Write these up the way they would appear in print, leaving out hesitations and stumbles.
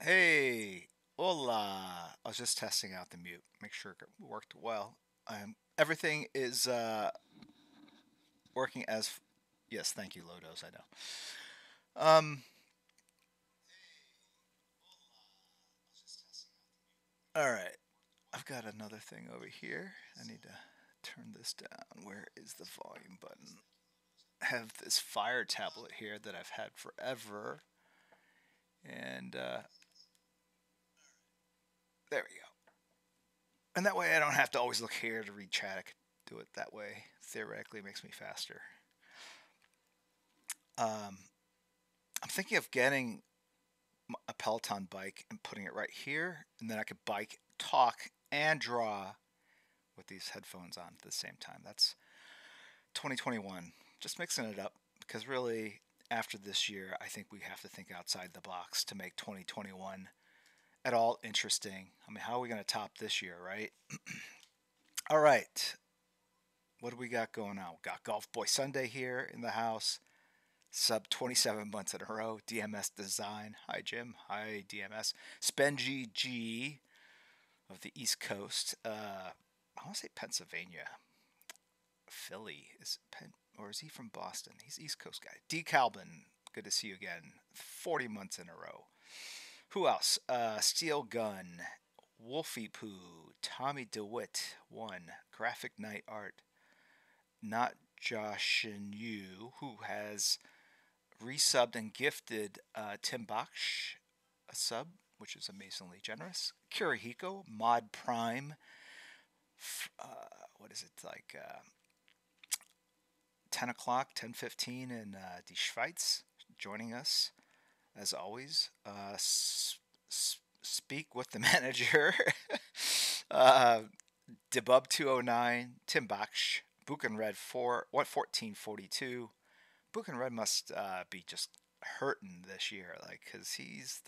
Hey, hola. I was just testing out the mute, make sure it worked well. Everything is working as. Yes, thank you, Lodos. I know. Um, all right. I've got another thing over here. I need to turn this down. Where is the volume button? I have this fire tablet here that I've had forever, and there we go. And that way, I don't have to always look here to read chat. I could do it that way. Theoretically, it makes me faster. Um, I'm thinking of getting a Peloton bike and putting it right here, and then I could bike, talk, and draw with these headphones on at the same time. That's 2021. Just mixing it up because really, after this year, I think we have to think outside the box to make 2021 at all interesting. I mean, how are we going to top this year, right? All right. What do we got going on? We got Golf Boy Sunday here in the house. Sub 27 months in a row. DMS Design. Hi, Jim. Hi, DMS. Spengy G of the East Coast. I want to say Pennsylvania. Philly. Or is he from Boston? He's East Coast guy. D. Calvin. Good to see you again. 40 months in a row. Who else? Steel Gun. Wolfie Poo. Tommy DeWitt. One. Graphic Night Art. Not Josh and you, who has resubbed and gifted Tim Baksh a sub, which is amazingly generous. Kirihiko, Mod Prime, what is it, like 10 o'clock, 10:15 in Die Schweiz, joining us as always. Speak with the manager, uh, Debub 209, Tim Baksh, Buchenred 1442. Book and Red must be just hurting this year, like, because he's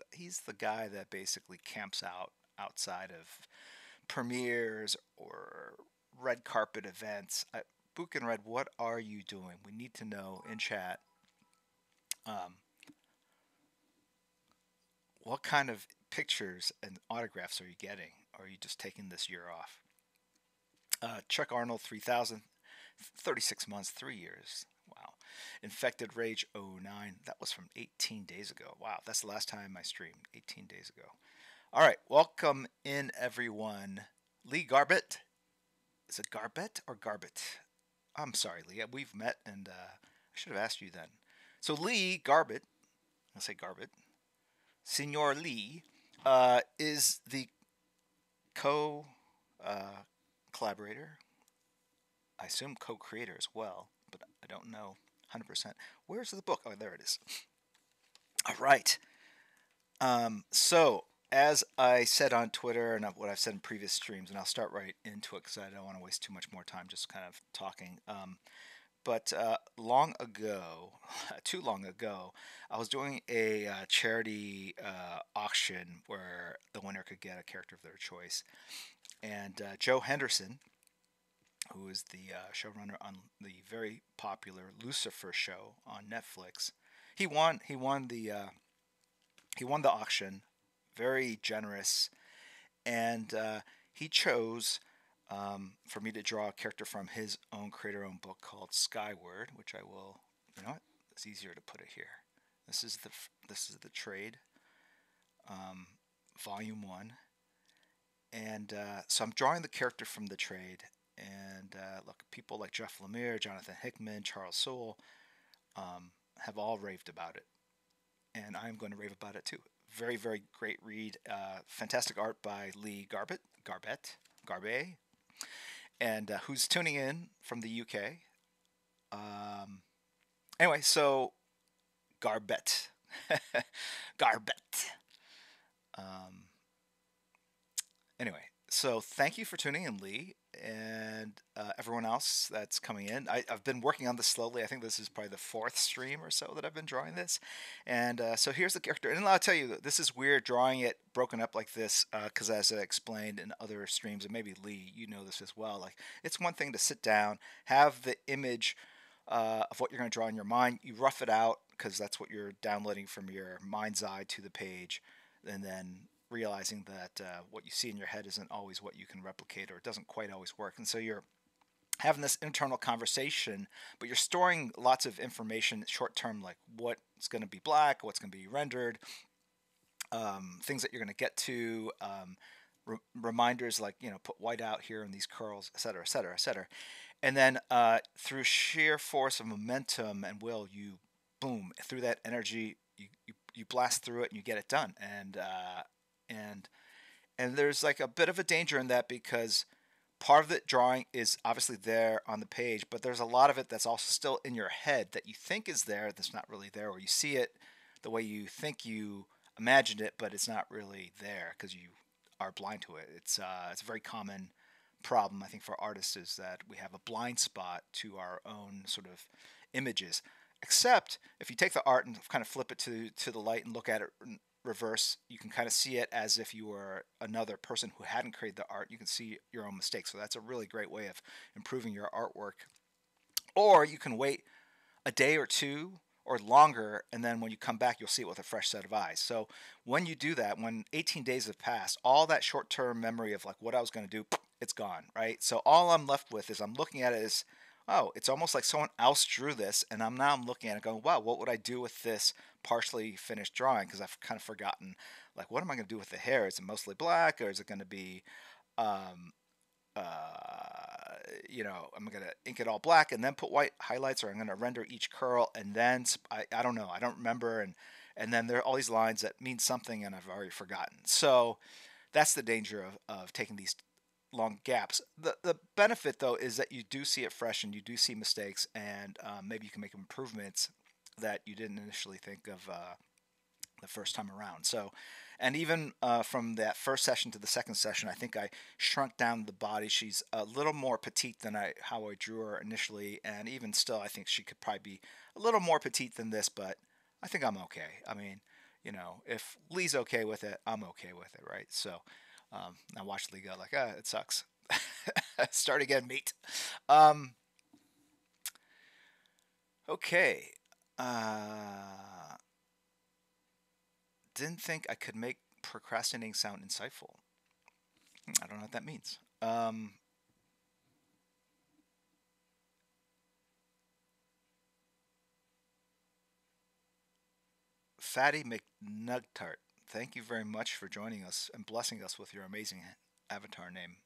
the guy that basically camps out outside of premieres or red carpet events. Book and Red, what are you doing? We need to know in chat. Um, what kind of pictures and autographs are you getting? Or are you just taking this year off? Chuck Arnold 3000, 36 months, 3 years. Wow. Infected Rage 09. That was from 18 days ago. Wow, that's the last time I streamed. 18 days ago. All right, welcome in, everyone. Lee Garbett. Is it Garbett or Garbett? I'm sorry, Lee. We've met, and I should have asked you then. So, Lee Garbett, I'll say Garbett, Senor Lee, is the co collaborator, I assume co creator as well, but I don't know 100%. Where's the book? Oh, there it is. All right. So, as I said on Twitter and what I've said in previous streams, and I'll start right into it because I don't want to waste too much more time just kind of talking. But long ago, too long ago, I was doing a charity auction where the winner could get a character of their choice. And Joe Henderson, who is the showrunner on the very popular Lucifer show on Netflix, he won. He won the auction. Very generous, and he chose for me to draw a character from his own creator-owned book called Skyward, which I will. You know what? It's easier to put it here. This is the trade, volume one, and so I'm drawing the character from the trade. And look, people like Jeff Lemire, Jonathan Hickman, Charles Soule have all raved about it, and I'm going to rave about it too. Very, very great read. Fantastic art by Lee Garbet, and who's tuning in from the UK. Anyway, so Garbet, Garbet. Um, anyway, so thank you for tuning in, Lee, and everyone else that's coming in. I've been working on this slowly. I think this is probably the fourth stream or so that I've been drawing this. And so here's the character. And I'll tell you, this is weird drawing it broken up like this because as I explained in other streams, and maybe Lee, you know this as well, like it's one thing to sit down, have the image of what you're going to draw in your mind. You rough it out because that's what you're downloading from your mind's eye to the page. and then realizing that what you see in your head isn't always what you can replicate, or it doesn't quite always work. And so you're having this internal conversation, but you're storing lots of information short term, like what's going to be black, what's going to be rendered, things that you're going to get to, reminders like, put white out here in these curls, et cetera, et cetera, et cetera. And then through sheer force of momentum and will, you boom, through that energy, you blast through it and you get it done. And and there's like a bit of a danger in that, because part of the drawing is obviously there on the page, but there's a lot of it that's also still in your head that you think is there, that's not really there, or you see it the way you think you imagined it, but it's not really there because you are blind to it. It's a very common problem, I think, for artists, is that we have a blind spot to our own sort of images. Except if you take the art and kind of flip it to the light and look at it in reverse, you can kind of see it as if you were another person who hadn't created the art. You can see your own mistakes. So that's a really great way of improving your artwork. Or you can wait a day or two or longer, and then when you come back, you'll see it with a fresh set of eyes. So when you do that, when 18 days have passed, all that short-term memory of like what I was going to do, it's gone, right? So all I'm left with is I'm looking at it as, oh, it's almost like someone else drew this, and I'm looking at it going, wow, what would I do with this partially finished drawing? Because I've kind of forgotten, like, what am I going to do with the hair? Is it mostly black, or is it going to be um, I'm going to ink it all black and then put white highlights, or I'm going to render each curl and then I don't know. I don't remember. And then there are all these lines that mean something and I've already forgotten. So that's the danger of taking these long gaps. The benefit, though, is that you do see it fresh and you do see mistakes, and maybe you can make improvements that you didn't initially think of the first time around. So, and even from that first session to the second session, I think I shrunk down the body. She's a little more petite than how I drew her initially, and even still, I think she could probably be a little more petite than this, but I think I'm okay. I mean, if Lee's okay with it, I'm okay with it, right? So I watched Lee go like, it sucks. Start again, mate. Okay. Didn't think I could make procrastinating sound insightful. I don't know what that means. Fatty McNugtart, thank you very much for joining us and blessing us with your amazing avatar name.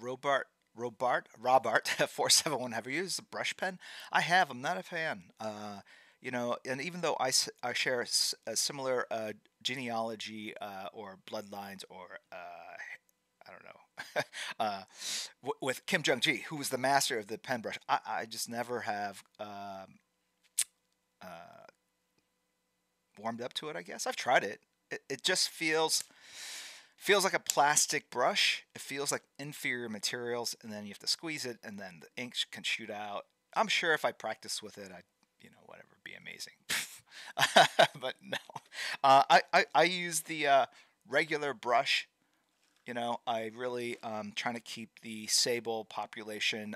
Robart 471. Have you used the brush pen? I have. I'm not a fan. And even though I share a similar genealogy or bloodlines, or I don't know, with Kim Jung-ji, who was the master of the pen brush, I just never have warmed up to it, I guess. I've tried it. It just feels like a plastic brush. It feels like inferior materials, and then you have to squeeze it, and then the ink can shoot out. I'm sure if I practice with it, I'd, whatever, be amazing. But no. I use the regular brush. I really trying to keep the sable population,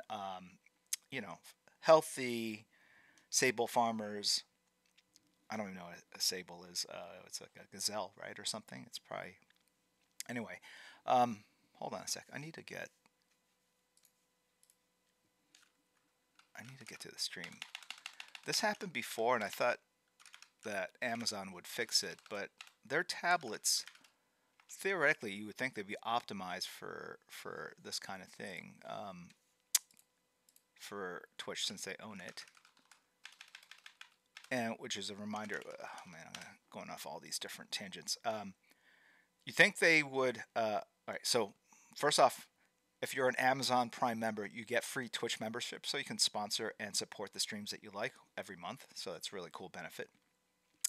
healthy. Sable farmers. I don't even know what a sable is. It's like a gazelle, right, or something. It's probably. Anyway, hold on a sec. I need to get to the stream. This happened before, and I thought that Amazon would fix it, but their tablets, theoretically, you would think they'd be optimized for this kind of thing, for Twitch, since they own it. And which is a reminder. Oh man, I'm going off all these different tangents. You think they would? All right. So first off, if you're an Amazon Prime member, you get free Twitch membership, so you can sponsor and support the streams that you like every month. So that's a really cool benefit.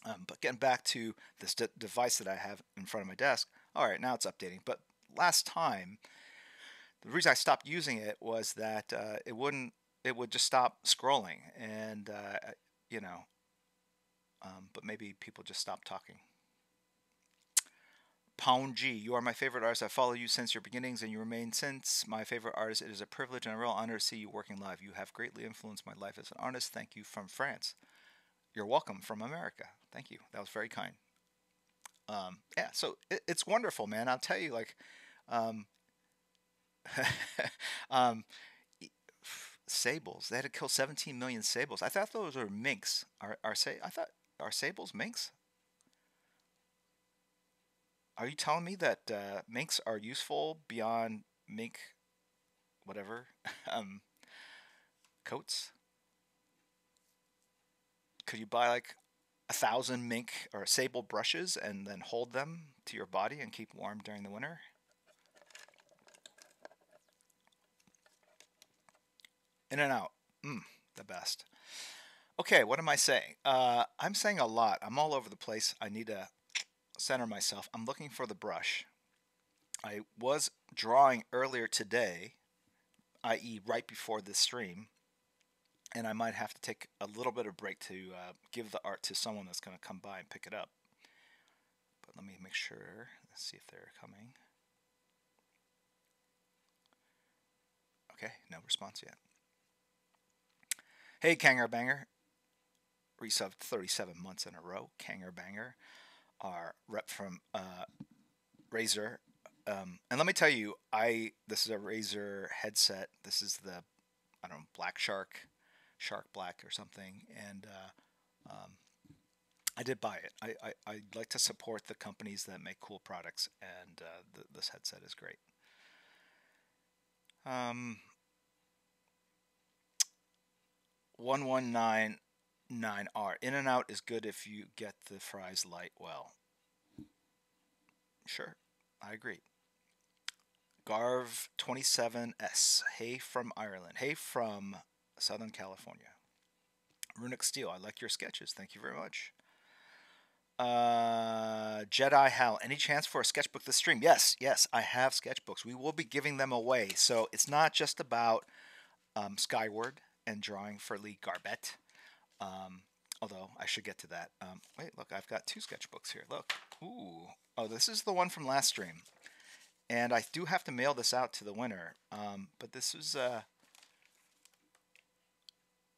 But getting back to this device that I have in front of my desk. All right, now it's updating. But last time, the reason I stopped using it was that it would just stop scrolling, and but maybe people just stopped talking. Pound G, you are my favorite artist. I follow you since your beginnings, and you remain since my favorite artist. It is a privilege and a real honor to see you working live. You have greatly influenced my life as an artist. Thank you, from France. You're welcome from America. Thank you. That was very kind. Yeah, so it's wonderful, man. I'll tell you, like, um, um, e- sables. They had to kill 17 million sables. I thought those were minks. I thought are sables minks? Are you telling me that minks are useful beyond mink, whatever, um, coats? Could you buy like 1,000 mink or sable brushes and then hold them to your body and keep warm during the winter? In and out. The best. Okay, what am I saying? I'm saying a lot. I'm all over the place. I need to center myself. I'm looking for the brush. I was drawing earlier today, i.e., right before this stream, and I might have to take a little bit of break to give the art to someone that's going to come by and pick it up. But let me make sure. Let's see if they're coming. Okay, no response yet. Hey, Kanger Banger. Resubbed 37 months in a row. Kanger Banger, our rep from Razer. And let me tell you, this is a Razer headset. This is the, I don't know, Black Shark Black or something. And I did buy it. I like to support the companies that make cool products, and this headset is great. 1199R. In and out is good if you get the fries light well. Sure, I agree. Garv 27S. Hey from Ireland. Hey from Southern California. Runic Steel. I like your sketches. Thank you very much. Jedi Hal. Any chance for a sketchbook this stream? Yes, I have sketchbooks. We will be giving them away. So it's not just about Skyward and drawing for Lee Garbett. Although I should get to that. Wait, look, I've got 2 sketchbooks here. Look. Ooh. Oh, this is the one from last stream. And I do have to mail this out to the winner. But this is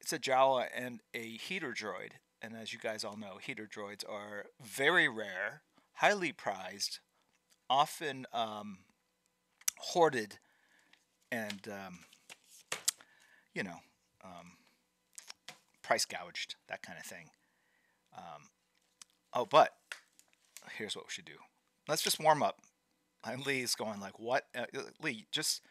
it's a Jawa and a heater droid. And as you guys all know, heater droids are very rare, highly prized, often hoarded, and you know, price gouged, that kind of thing. Oh, but here's what we should do. Let's just warm up. And Lee's going like, what? Lee, just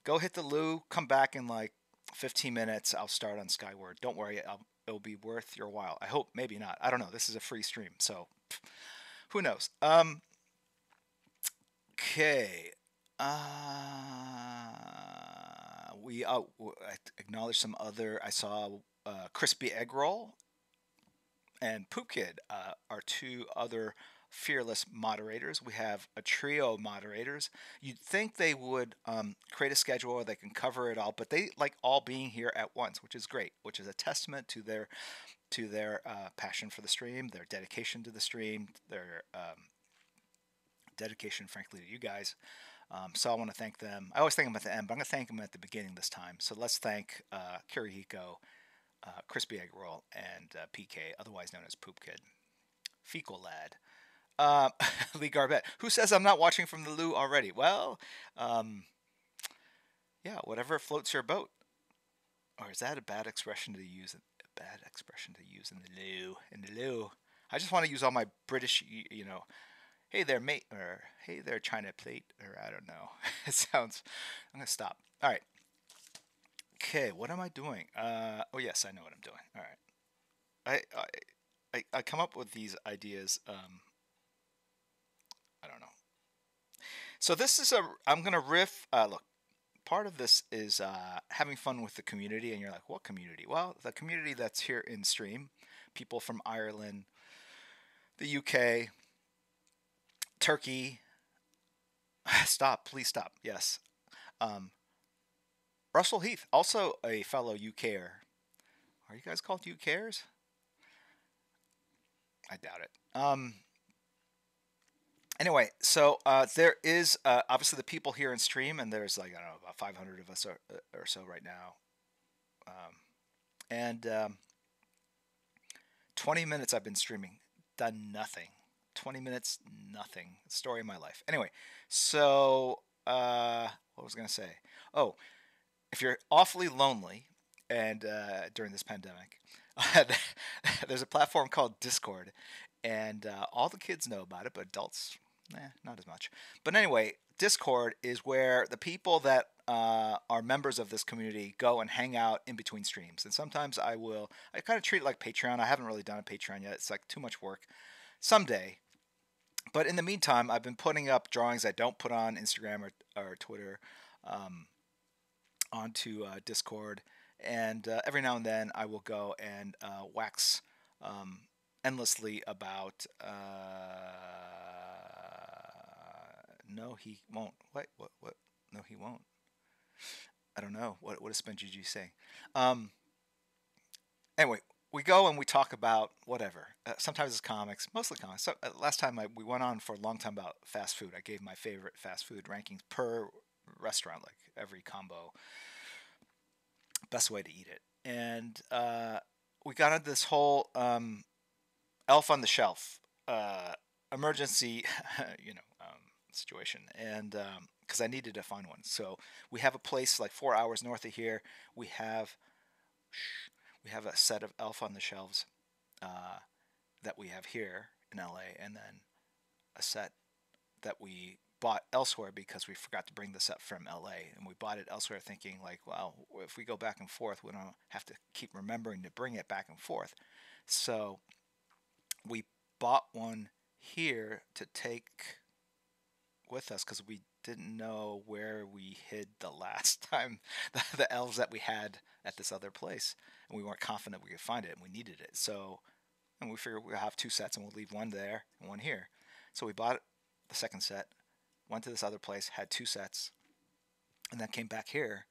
go hit the loo, come back in like 15 minutes. I'll start on Skyward. Don't worry, it'll be worth your while. I hope, maybe not. I don't know. This is a free stream, so who knows? Okay. We acknowledge some other. I saw Crispy Egg Roll and Poop Kid are 2 other fearless moderators. We have a trio of moderators. You'd think they would create a schedule where they can cover it all, but they like all being here at once, which is great, which is a testament to their passion for the stream, their dedication to the stream, their dedication, frankly, to you guys. So I want to thank them. I always thank them at the end, but I'm going to thank them at the beginning this time. So let's thank Kirihiko, Crispy Egg Roll, and PK, otherwise known as Poop Kid. Fecal Lad. Lee Garbett, who says I'm not watching from the loo already. Well, yeah, whatever floats your boat. Or is that a bad expression to use? A bad expression to use in the loo. In the loo. I just want to use all my British, hey there, mate, or hey there, China plate, or I don't know. It sounds. I'm gonna stop. All right. Okay, what am I doing? Oh yes, I know what I'm doing. All right. I come up with these ideas. I don't know. So this is I'm gonna riff. Look, part of this is having fun with the community, and you're like, what community? Well, the community that's here in stream, people from Ireland, the UK, Turkey. Stop, please stop. Yes. Russell Heath, also a fellow UKer. Are you guys called UKers? I doubt it. Anyway, so there is obviously the people here in stream, and there's like, I don't know, about 500 of us or so right now. And 20 minutes I've been streaming, done nothing. 20 minutes, nothing. Story of my life. Anyway, so what was I going to say? Oh, if you're awfully lonely and during this pandemic, there's a platform called Discord, and all the kids know about it, but adults, not as much. But anyway, Discord is where the people that are members of this community go and hang out in between streams. And sometimes I kind of treat it like Patreon. I haven't really done a Patreon yet. It's like too much work. Someday. But in the meantime, I've been putting up drawings I don't put on Instagram or Twitter onto Discord. And every now and then I will go and wax endlessly about. No, he won't. What? No, he won't. I don't know. What is SpenGG saying? Anyway, we go and we talk about whatever. Sometimes it's comics, mostly comics. So, last time we went on for a long time about fast food. I gave my favorite fast food rankings per restaurant, like every combo, best way to eat it. And we got into this whole Elf on the Shelf emergency, situation, and because I needed to find one. So we have a place like 4 hours north of here. We have a set of Elf on the Shelves that we have here in LA, and then a set that we bought elsewhere because we forgot to bring the set from LA, and we bought it elsewhere thinking like, well, if we go back and forth, we don't have to keep remembering to bring it back and forth. So we bought one here to take with us because we didn't know where we hid the last time the elves that we had at this other place, and we weren't confident we could find it, and we needed it. So, and we figured we'll have two sets, and we'll leave one there and one here. So we bought the second set, went to this other place, had two sets, and then came back here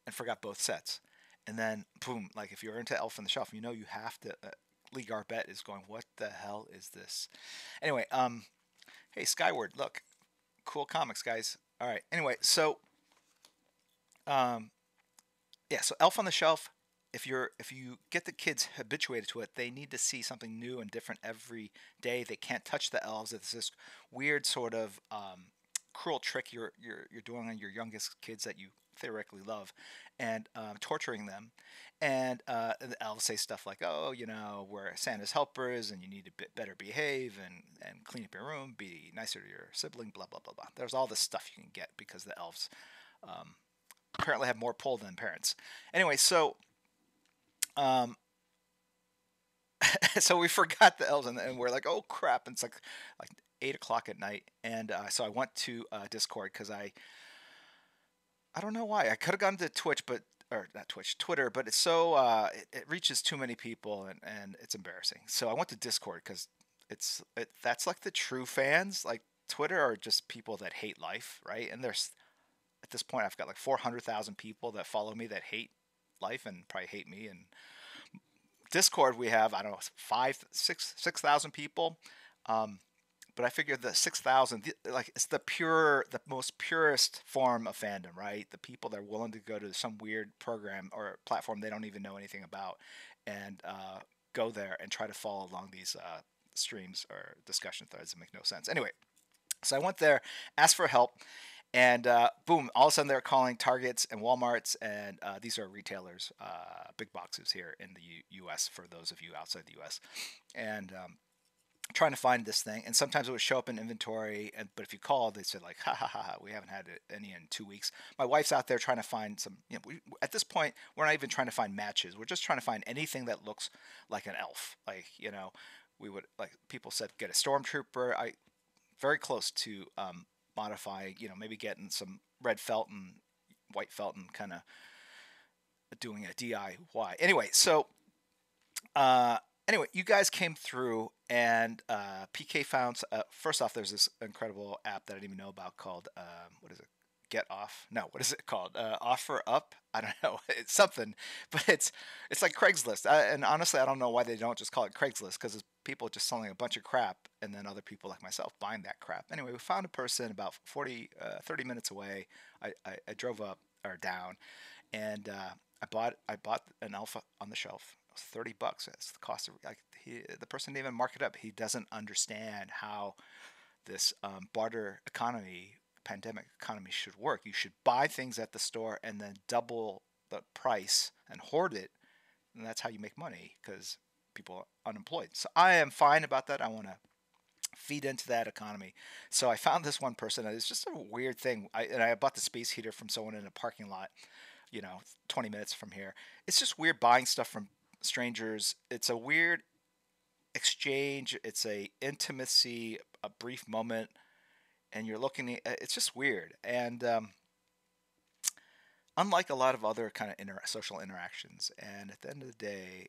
and forgot both sets. And then boom, like if you're into Elf on the Shelf, you have to. Lee Garbett is going, what the hell is this? Anyway, hey Skyward, look, cool comics, guys. All right. Anyway, so so Elf on the Shelf. If you get the kids habituated to it, they need to see something new and different every day. They can't touch the elves. It's this weird sort of cruel trick you're doing on your youngest kids that you theoretically love, and torturing them. And the elves say stuff like, "Oh, we're Santa's helpers, and you need to better behave and clean up your room, be nicer to your sibling." Blah blah blah blah. There's all this stuff you can get because the elves apparently have more pull than parents. Anyway, so so we forgot the elves, and we're like, "Oh crap!" And it's like 8 o'clock at night, and so I went to Discord because I don't know why. I could have gone to Twitch, or not Twitch, Twitter, but it's so it reaches too many people, and it's embarrassing. So I went to Discord because that's like the true fans. Like Twitter are just people that hate life, right? And there's at this point I've got like 400,000 people that follow me that hate life and probably hate me. And Discord we have, I don't know, 6,000 people. But I figured the 6,000, like it's the most purest form of fandom, right? The people that are willing to go to some weird program or platform they don't even know anything about, and go there and try to follow along these streams or discussion threads that make no sense. Anyway, so I went there, asked for help, and boom! All of a sudden they're calling Targets and WalMarts, and these are retailers, big boxes here in the U.S. for those of you outside the U.S. and trying to find this thing, and sometimes it would show up in inventory, but if you called, they said like, ha ha ha, we haven't had any in 2 weeks. My wife's out there trying to find some, at this point, we're not even trying to find matches. We're just trying to find anything that looks like an elf. Like, we would, like people said, get a stormtrooper. Very close to modifying, maybe getting some red felt and white felt and kind of doing a DIY. Anyway, so, you guys came through, and PK found. First off, there's this incredible app that I didn't even know about called what is it? Get Off? No, what is it called? Offer Up? I don't know. It's something, but it's like Craigslist. And honestly, I don't know why they don't just call it Craigslist, because it's people just selling a bunch of crap, and then other people like myself buying that crap. Anyway, we found a person about 30 minutes away. I drove up or down, and I bought an Elf on the Shelf It's $30. That's the cost of, like, the person didn't even mark it up. He doesn't understand how this barter economy, pandemic economy should work. You should buy things at the store and then double the price and hoard it, and that's how you make money because people are unemployed. So I am fine about that. I want to feed into that economy. So I found this one person. It's just a weird thing. I bought the space heater from someone in a parking lot, 20 minutes from here. It's just weird buying stuff from strangers. It's a weird exchange. It's a intimacy, a brief moment, and you're looking at, it's just weird. And unlike a lot of other kind of social interactions, and at the end of the day,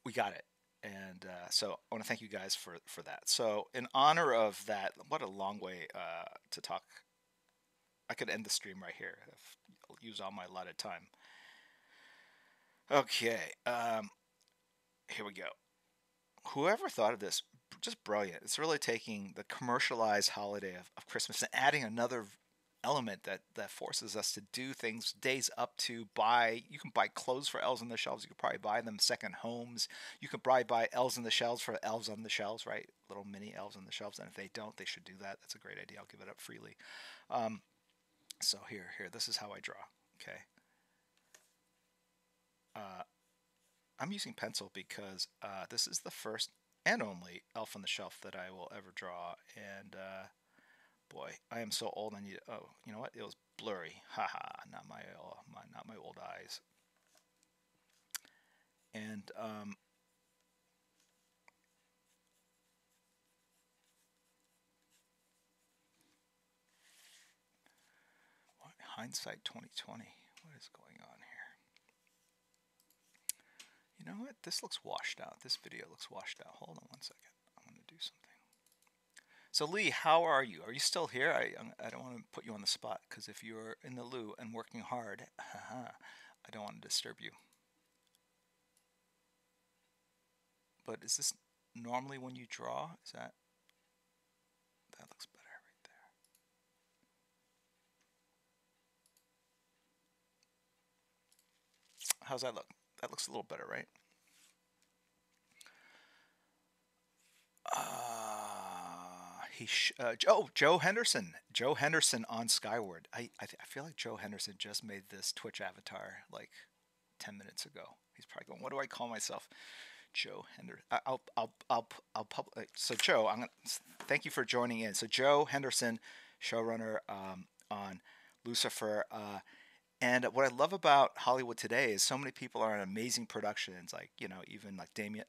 we got it. And so I want to thank you guys for that. So in honor of that, what a long way to talk. I could end the stream right here. I'll use all my allotted time. Okay, here we go. Whoever thought of this, just brilliant. It's really taking the commercialized holiday of Christmas and adding another element that forces us to do things days up to buy. You can buy clothes for elves on the shelves. You could probably buy them second homes. You could probably buy elves on the shelves for elves on the shelves, right? Little mini elves on the shelves. And if they don't, they should do that. That's a great idea. I'll give it up freely. So here, this is how I draw. Okay. I'm using pencil because this is the first and only elf on the shelf that I will ever draw. And boy, I am so old. I need. Oh, you know what? It was blurry. Haha, not my old eyes. And what, hindsight 2020. What is going on here? You know what? This looks washed out. This video looks washed out. Hold on one second. I'm going to do something. So Lee, how are you? Are you still here? I don't want to put you on the spot because if you're in the loo and working hard, I don't want to disturb you. But is this normally when you draw? Is that looks better right there. How's that look? That looks a little better, right? Joe Henderson. Joe Henderson on Skyward. I feel like Joe Henderson just made this Twitch avatar like 10 minutes ago. He's probably going, "What do I call myself?" Joe Henderson. I'll public. So Joe, thank you for joining in. So Joe Henderson, showrunner on Lucifer. And what I love about Hollywood today is so many people are in amazing productions, like even like Damon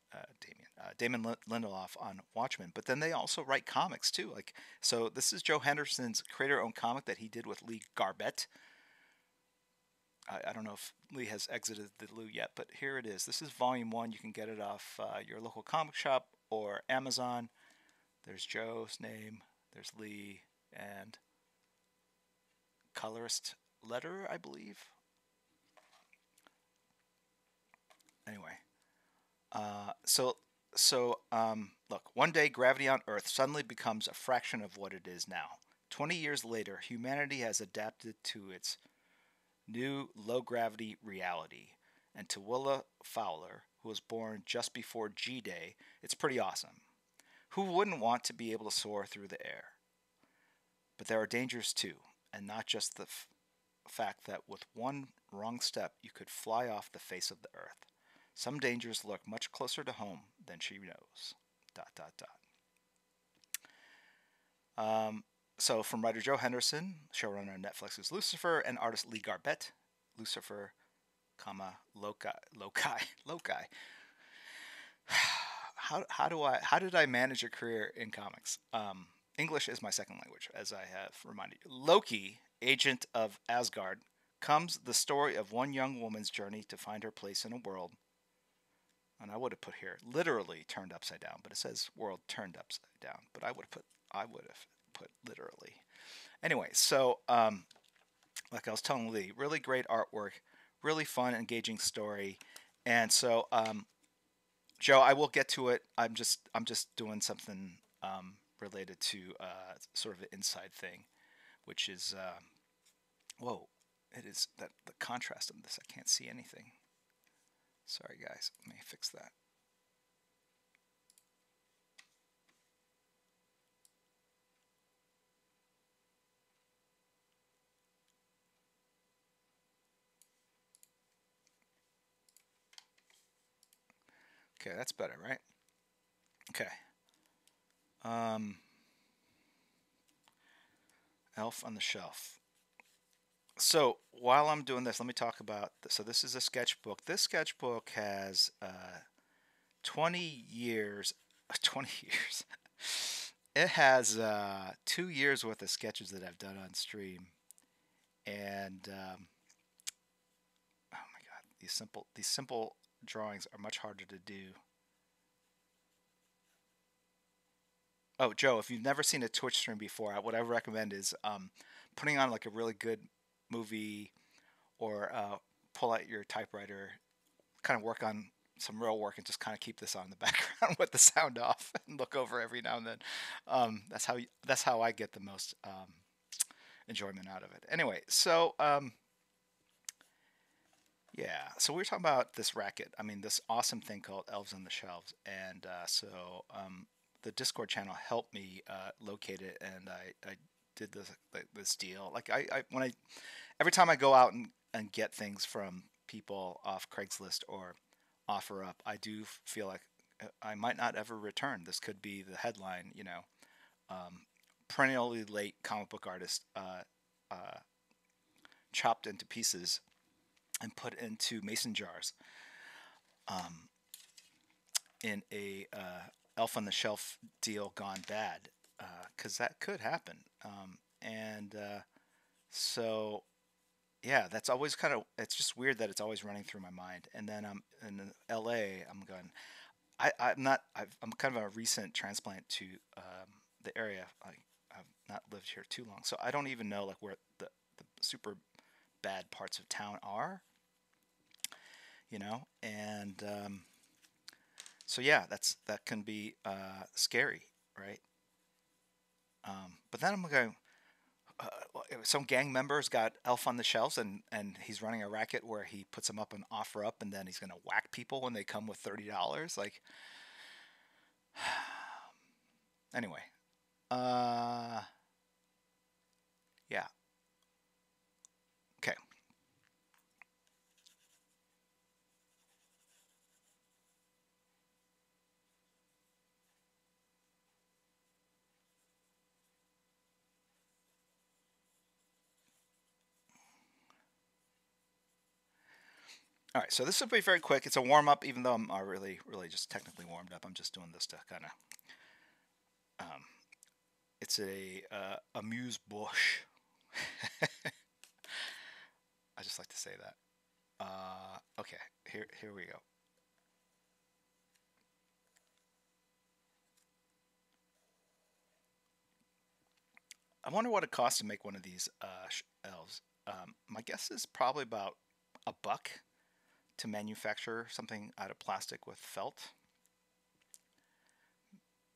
Lindelof on Watchmen. But then they also write comics too. Like, so this is Joe Henderson's creator-owned comic that he did with Lee Garbett. I don't know if Lee has exited the loo yet, but here it is. This is Volume 1. You can get it off your local comic shop or Amazon. There's Joe's name. There's Lee and colorist letter, I believe. Anyway, look, one day gravity on Earth suddenly becomes a fraction of what it is now. 20 years later, humanity has adapted to its new low-gravity reality. And to Willa Fowler, who was born just before G-Day, it's pretty awesome. Who wouldn't want to be able to soar through the air? But there are dangers too, and not just the fact that with one wrong step you could fly off the face of the earth. Some dangers lurk much closer to home than she knows. ... So from writer Joe Henderson, showrunner on Netflix's Lucifer, and artist Lee Garbett, Lucifer, Loci. How did I manage a career in comics? English is my second language, as I have reminded you. Loki, agent of Asgard, comes the story of one young woman's journey to find her place in a world. And I would have put here literally turned upside down, but it says world turned upside down. But I would have put literally. Anyway, so like I was telling Lee, really great artwork, really fun, engaging story, and so Joe, I will get to it. I'm just doing something related to sort of an inside thing, which is whoa, it is that the contrast of this. I can't see anything. Sorry, guys. Let me fix that. Okay, that's better, right? Okay. Elf on the Shelf. So while I'm doing this, let me talk about this. So this is a sketchbook. This sketchbook has 20 years. 20 years. It has 2 years worth of sketches that I've done on stream, and oh my god, these simple drawings are much harder to do. Oh, Joe, if you've never seen a Twitch stream before, what I recommend is putting on like a really good movie, or pull out your typewriter, kind of work on some real work, and just kind of keep this on in the background with the sound off, and look over every now and then. That's how I get the most enjoyment out of it. Anyway, so yeah, so we were talking about this racket. I mean, this awesome thing called Elves on the Shelves, and the Discord channel helped me locate it, and I did this deal. Like every time I go out and get things from people off Craigslist or OfferUp, I do feel like I might not ever return. This could be the headline, perennially late comic book artist chopped into pieces and put into mason jars in a Elf on the Shelf deal gone bad, because that could happen. And so yeah, that's always it's just weird that it's always running through my mind. And then in LA, I'm going, I'm kind of a recent transplant to the area. I've not lived here too long, so I don't even know like where the super bad parts of town are, and so yeah, that can be scary, right? But then I'm going, some gang members got Elf on the Shelves, and he's running a racket where he puts them up on OfferUp, and then he's going to whack people when they come with $30. Like, anyway, yeah, okay. All right, so this will be very quick. It's a warm up, even though I'm really, really just technically warmed up. I'm just doing this to kind of. It's a amuse bouche. I just like to say that. Okay, here we go. I wonder what it costs to make one of these elves. My guess is probably about $1 to manufacture something out of plastic with felt.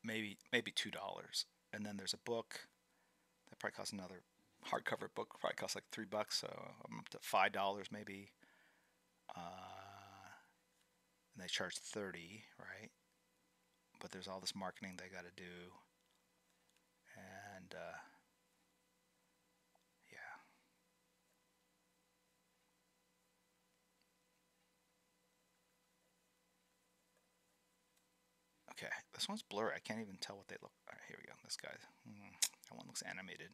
Maybe $2, and then there's a book that probably costs another hardcover book probably costs like $3, so I'm up to $5 maybe. And they charge 30, right? But there's all this marketing they got to do, and yeah. Okay, this one's blurry. I can't even tell what they look. All right, here we go. This guy, that one looks animated.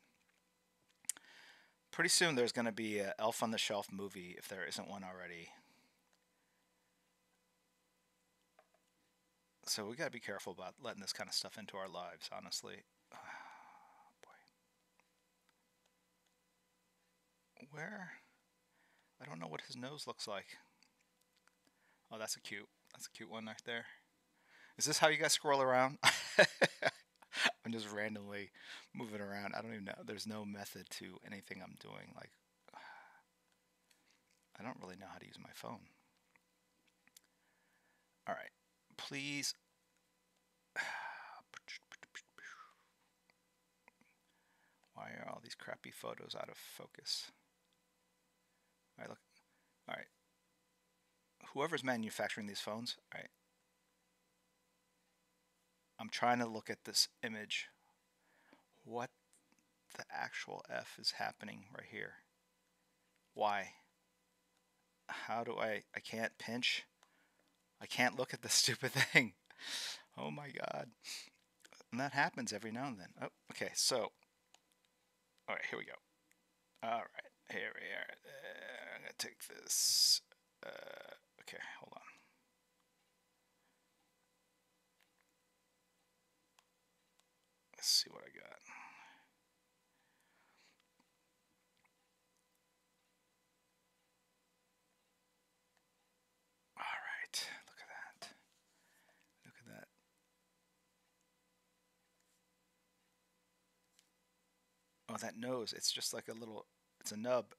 Pretty soon there's going to be an Elf on the Shelf movie, if there isn't one already. So we got to be careful about letting this kind of stuff into our lives, honestly. Boy. Where? I don't know what his nose looks like. Oh, that's a cute one right there. Is this how you guys scroll around? I'm just randomly moving around. I don't even know. There's no method to anything I'm doing. Like, I don't really know how to use my phone. All right, please. Why are all these crappy photos out of focus? All right, look. All right. whoever's manufacturing these phones, right? I'm trying to look at this image. What the actual F is happening right here? Why? How do I can't pinch. I can't look at this stupid thing. Oh my god. And that happens every now and then. Oh, okay, so. Alright, here we go. Alright, here we are. I'm going to take this. Okay, hold on. Let's see what I got. Alright, look at that. Look at that. Oh, that nose. It's just like a little, it's a nub.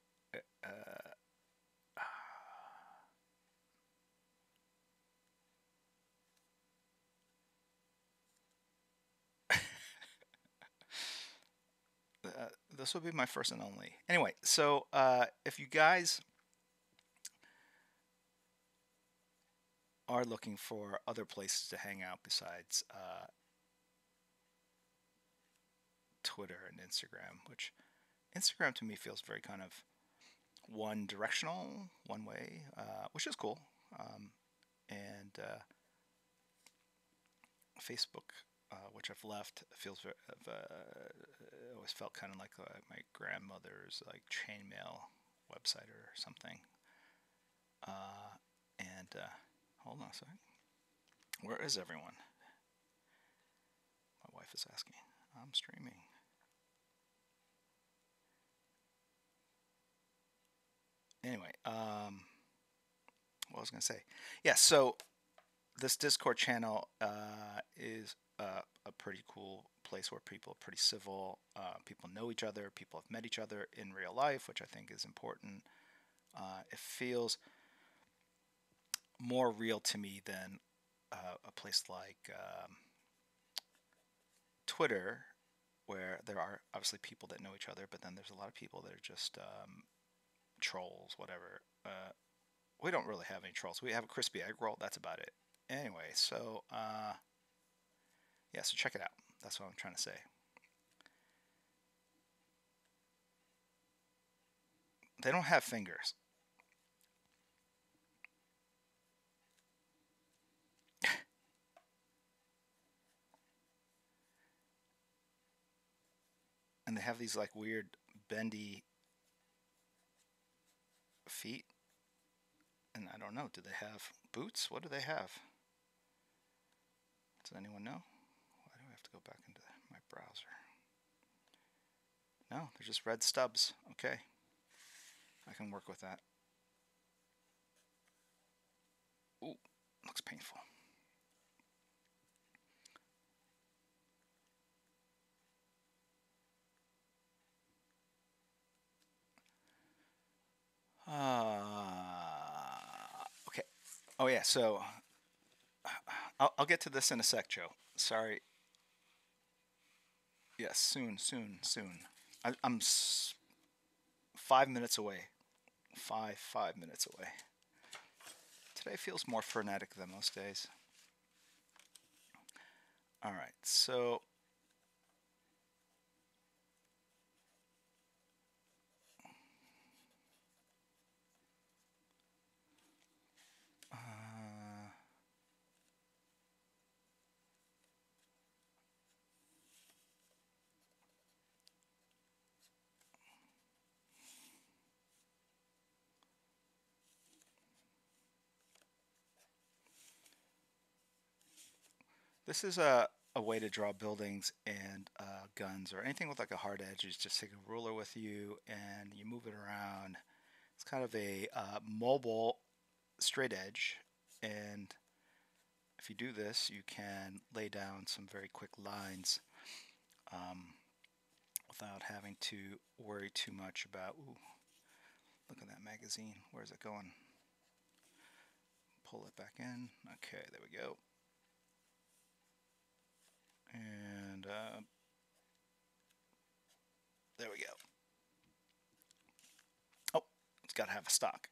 This will be my first and only. Anyway, so if you guys are looking for other places to hang out besides Twitter and Instagram, which Instagram to me feels very kind of one directional, one way, which is cool. And Facebook, which I've left, feels very, always felt kind of like my grandmother's like chainmail website or something. And hold on a second. Where is everyone? My wife is asking. I'm streaming. Anyway, what was I going to say? Yeah, so this Discord channel is a pretty cool place where people are pretty civil. People know each other. People have met each other in real life, which I think is important. It feels more real to me than a place like Twitter, where there are obviously people that know each other, but then there's a lot of people that are just trolls, whatever. We don't really have any trolls. We have a crispy egg roll. That's about it. Anyway, so yeah, so check it out. That's what I'm trying to say. They don't have fingers. And they have these like weird bendy feet. And I don't know, do they have boots? What do they have? Does anyone know? Why do I have to go back into my browser? No, they're just red stubs. Okay. I can work with that. Ooh, looks painful. Okay. Oh yeah, so I'll get to this in a sec, Joe. Sorry. Yes, soon. I'm 5 minutes away. Five minutes away. Today feels more frenetic than most days. All right, so this is a way to draw buildings and guns or anything with like a hard edge. You just take a ruler with you and you move it around. It's kind of a mobile straight edge, and if you do this, you can lay down some very quick lines without having to worry too much about, ooh, look at that magazine. Where's it going? Pull it back in. Okay, there we go. And there we go. Oh, it's got to have a stock.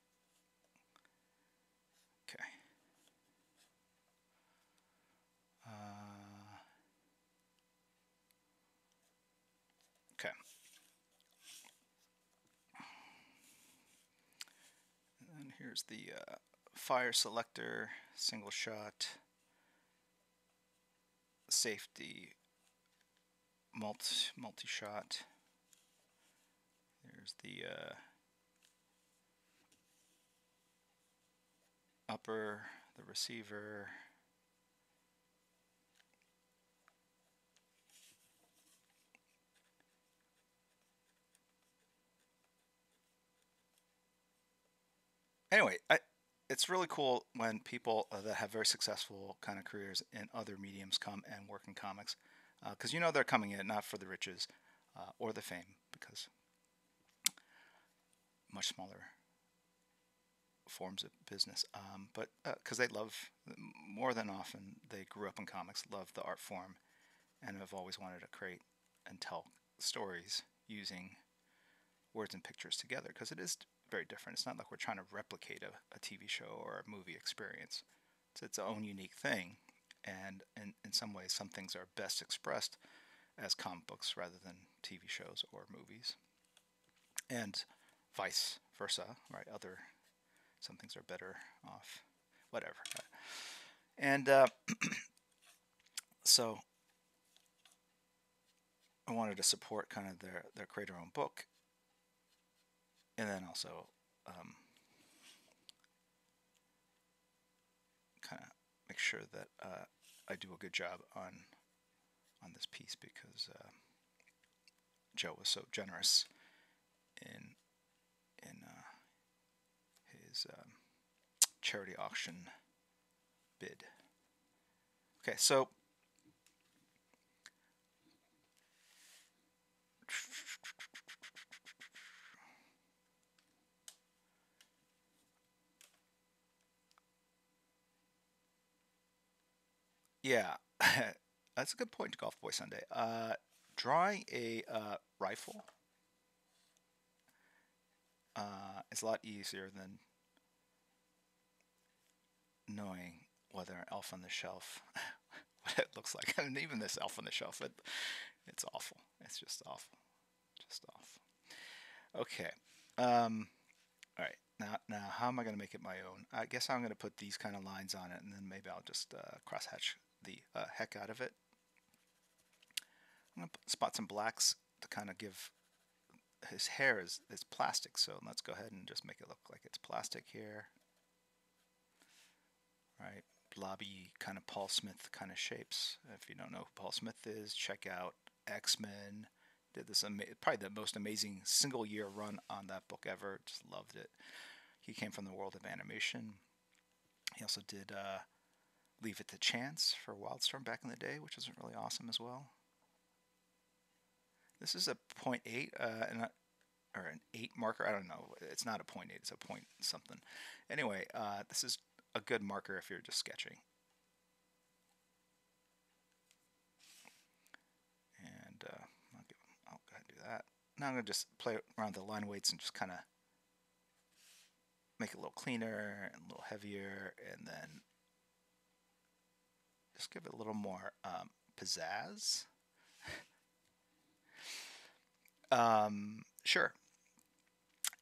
Okay. And here's the fire selector, single shot, safety, multi-shot. There's the upper, the receiver. Anyway, it's really cool when people that have very successful kind of careers in other mediums come and work in comics, because you know they're coming in not for the riches or the fame, because much smaller forms of business, but because they love, more than often, they grew up in comics, love the art form, and have always wanted to create and tell stories using words and pictures together, because it is very different. It's not like we're trying to replicate a TV show or a movie experience. It's its own unique thing, and in some ways, some things are best expressed as comic books rather than TV shows or movies, and vice versa, right? Some things are better off, whatever. And so I wanted to support kind of their creator-owned book, and then also kind of make sure that I do a good job on this piece, because Joe was so generous in his charity auction bid. Okay, so yeah, that's a good point, Golf Boy Sunday. Drawing a rifle is a lot easier than knowing whether an elf on the shelf, what it looks like. And even this elf on the shelf, it's awful. It's just awful. Just awful. Okay. All right. Now, how am I going to make it my own? I guess I'm going to put these kind of lines on it, and then maybe I'll just crosshatch the heck out of it. I'm going to spot some blacks to kind of give his hair is plastic, so let's go ahead and just make it look like it's plastic here. Right, blobby kind of Paul Smith kind of shapes. If you don't know who Paul Smith is, check out X-Men. Did this probably the most amazing single year run on that book ever. Just loved it. He came from the world of animation. He also did Leave It to Chance for Wildstorm back in the day, which was really awesome as well. This is a 0.8 or an 8 marker. I don't know. It's not a 0.8. It's a point something. Anyway, this is a good marker if you're just sketching. And I'll go ahead and do that. Now I'm going to just play around the line weights and just kind of make it a little cleaner and a little heavier, and then just give it a little more pizzazz. Sure.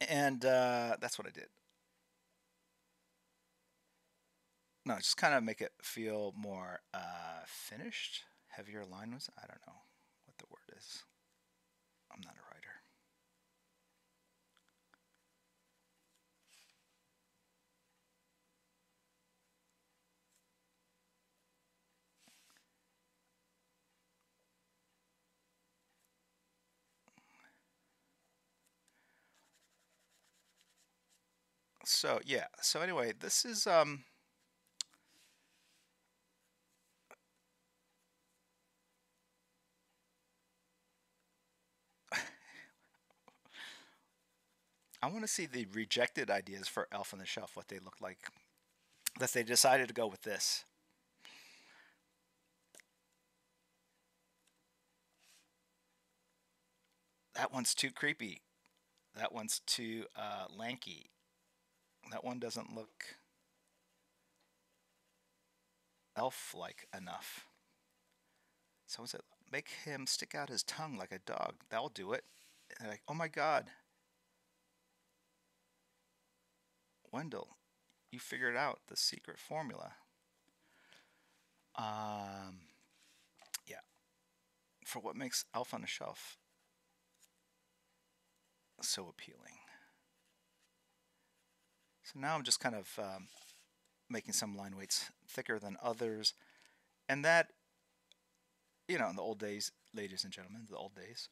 And that's what I did. No, just kind of make it feel more finished, heavier lines. I don't know what the word is. I'm not a writer. So yeah. So anyway, this is I want to see the rejected ideas for Elf on the Shelf, what they look like. That they decided to go with this. That one's too creepy. That one's too lanky. That one doesn't look elf-like enough. So is it make him stick out his tongue like a dog. That'll do it. And like, oh my God, Wendell, you figured out the secret formula. Yeah, for what makes Elf on the Shelf so appealing. So now I'm just kind of making some line weights thicker than others, and that, you know, in the old days, ladies and gentlemen, the old days,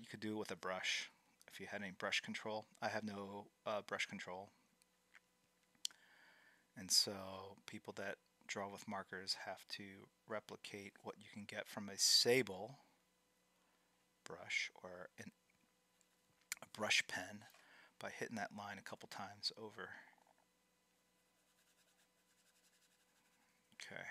you could do it with a brush if you had any brush control. I have no brush control, and so people that draw with markers have to replicate what you can get from a sable brush or a brush pen by hitting that line a couple times over. Okay.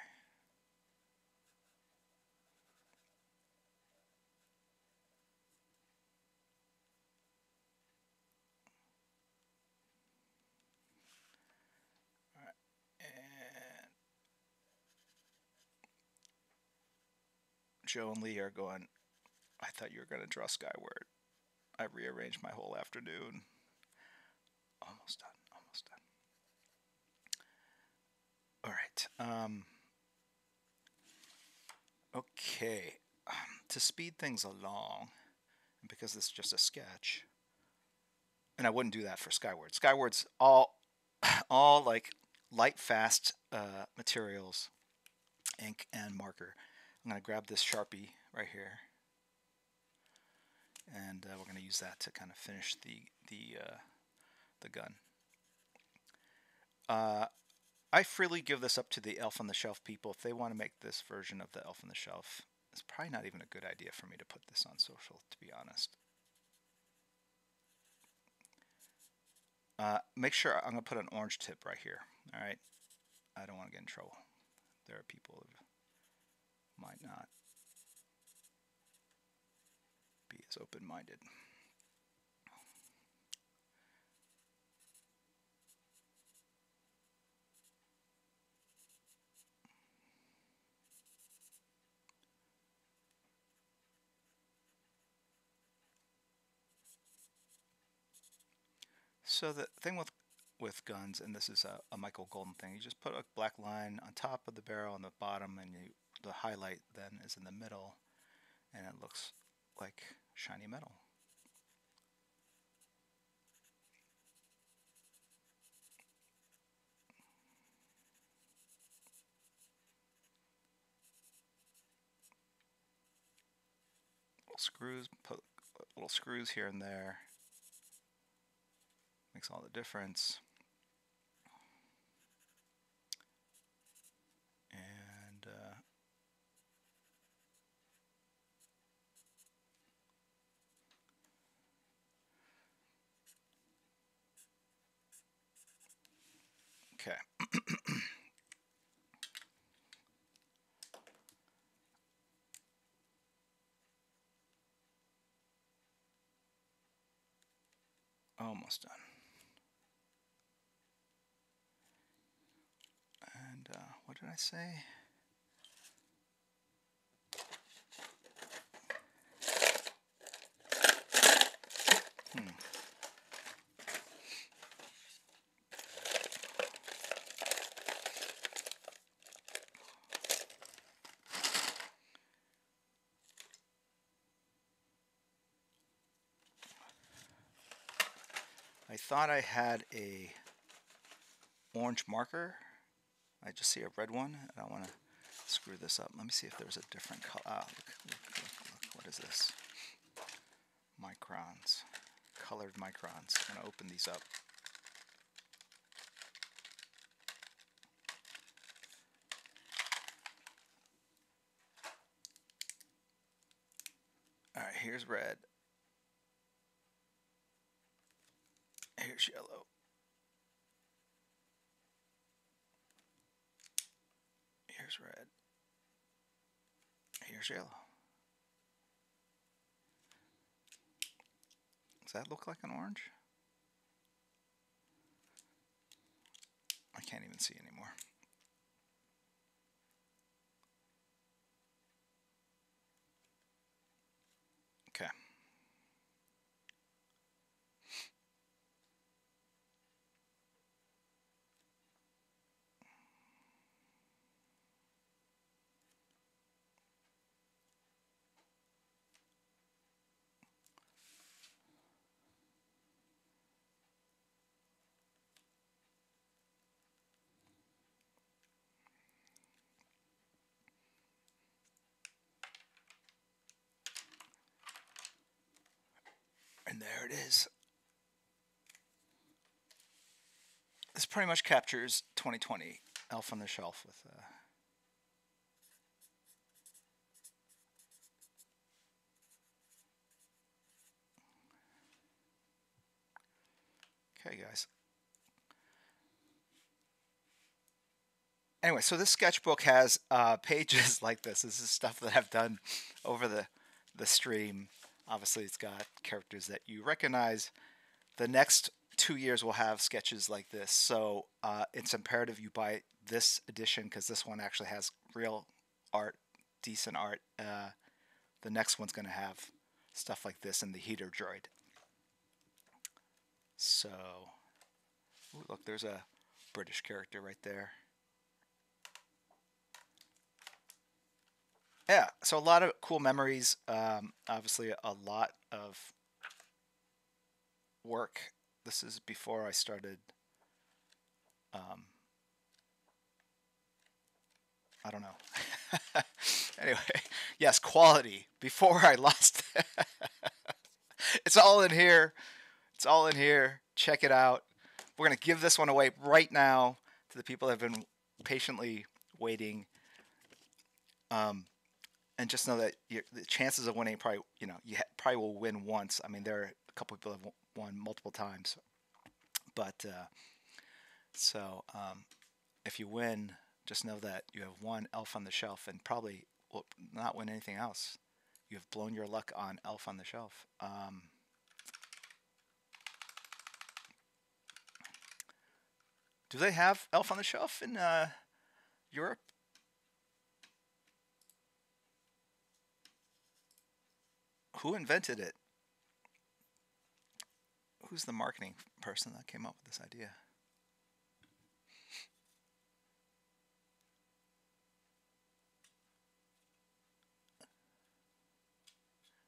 All right. And Joe and Lee are going, I thought you were going to draw Skyward. I rearranged my whole afternoon. Almost done. Almost done. All right. Okay. To speed things along, because it's just a sketch, and I wouldn't do that for Skyward. Skyward's all like light, fast materials, ink and marker. I'm going to grab this Sharpie right here, and we're going to use that to kind of finish the gun. I freely give this up to the Elf on the Shelf people. If they want to make this version of the Elf on the Shelf, it's probably not even a good idea for me to put this on social, to be honest. Make sure I'm going to put an orange tip right here. All right, I don't want to get in trouble. There are people who might not be as open-minded. So the thing with guns, and this is a Michael Golden thing, you just put a black line on top of the barrel on the bottom, and the highlight then is in the middle, and it looks like shiny metal. Little screws, put little screws here and there. Makes all the difference. And okay. Almost done. And what did I say? I thought I had a orange marker. I just see a red one, and I want to screw this up. Let me see if there's a different color. Ah, look, what is this? Microns, colored microns. I'm going to open these up. All right, here's red. Here's yellow. Here's red. Here's yellow. Does that look like an orange? I can't even see anymore. And there it is. This pretty much captures 2020 Elf on the Shelf with okay, guys. Anyway, so this sketchbook has pages like this. This is stuff that I've done over the stream. Obviously, it's got characters that you recognize. The next 2 years will have sketches like this. So it's imperative you buy this edition because this one actually has real art, decent art. The next one's going to have stuff like this in the heater droid. So, ooh, look, there's a British character right there. Yeah, so a lot of cool memories. Obviously, a lot of work. This is before I started. I don't know. Anyway, yes, quality. Before I lost. It's all in here. It's all in here. Check it out. We're going to give this one away right now to the people that have been patiently waiting. And just know that the chances of winning probably, you probably will win once. I mean, there are a couple people that have won multiple times. But, if you win, just know that you have won Elf on the Shelf and probably will not win anything else. You have blown your luck on Elf on the Shelf. Do they have Elf on the Shelf in Europe? Who invented it? Who's the marketing person that came up with this idea?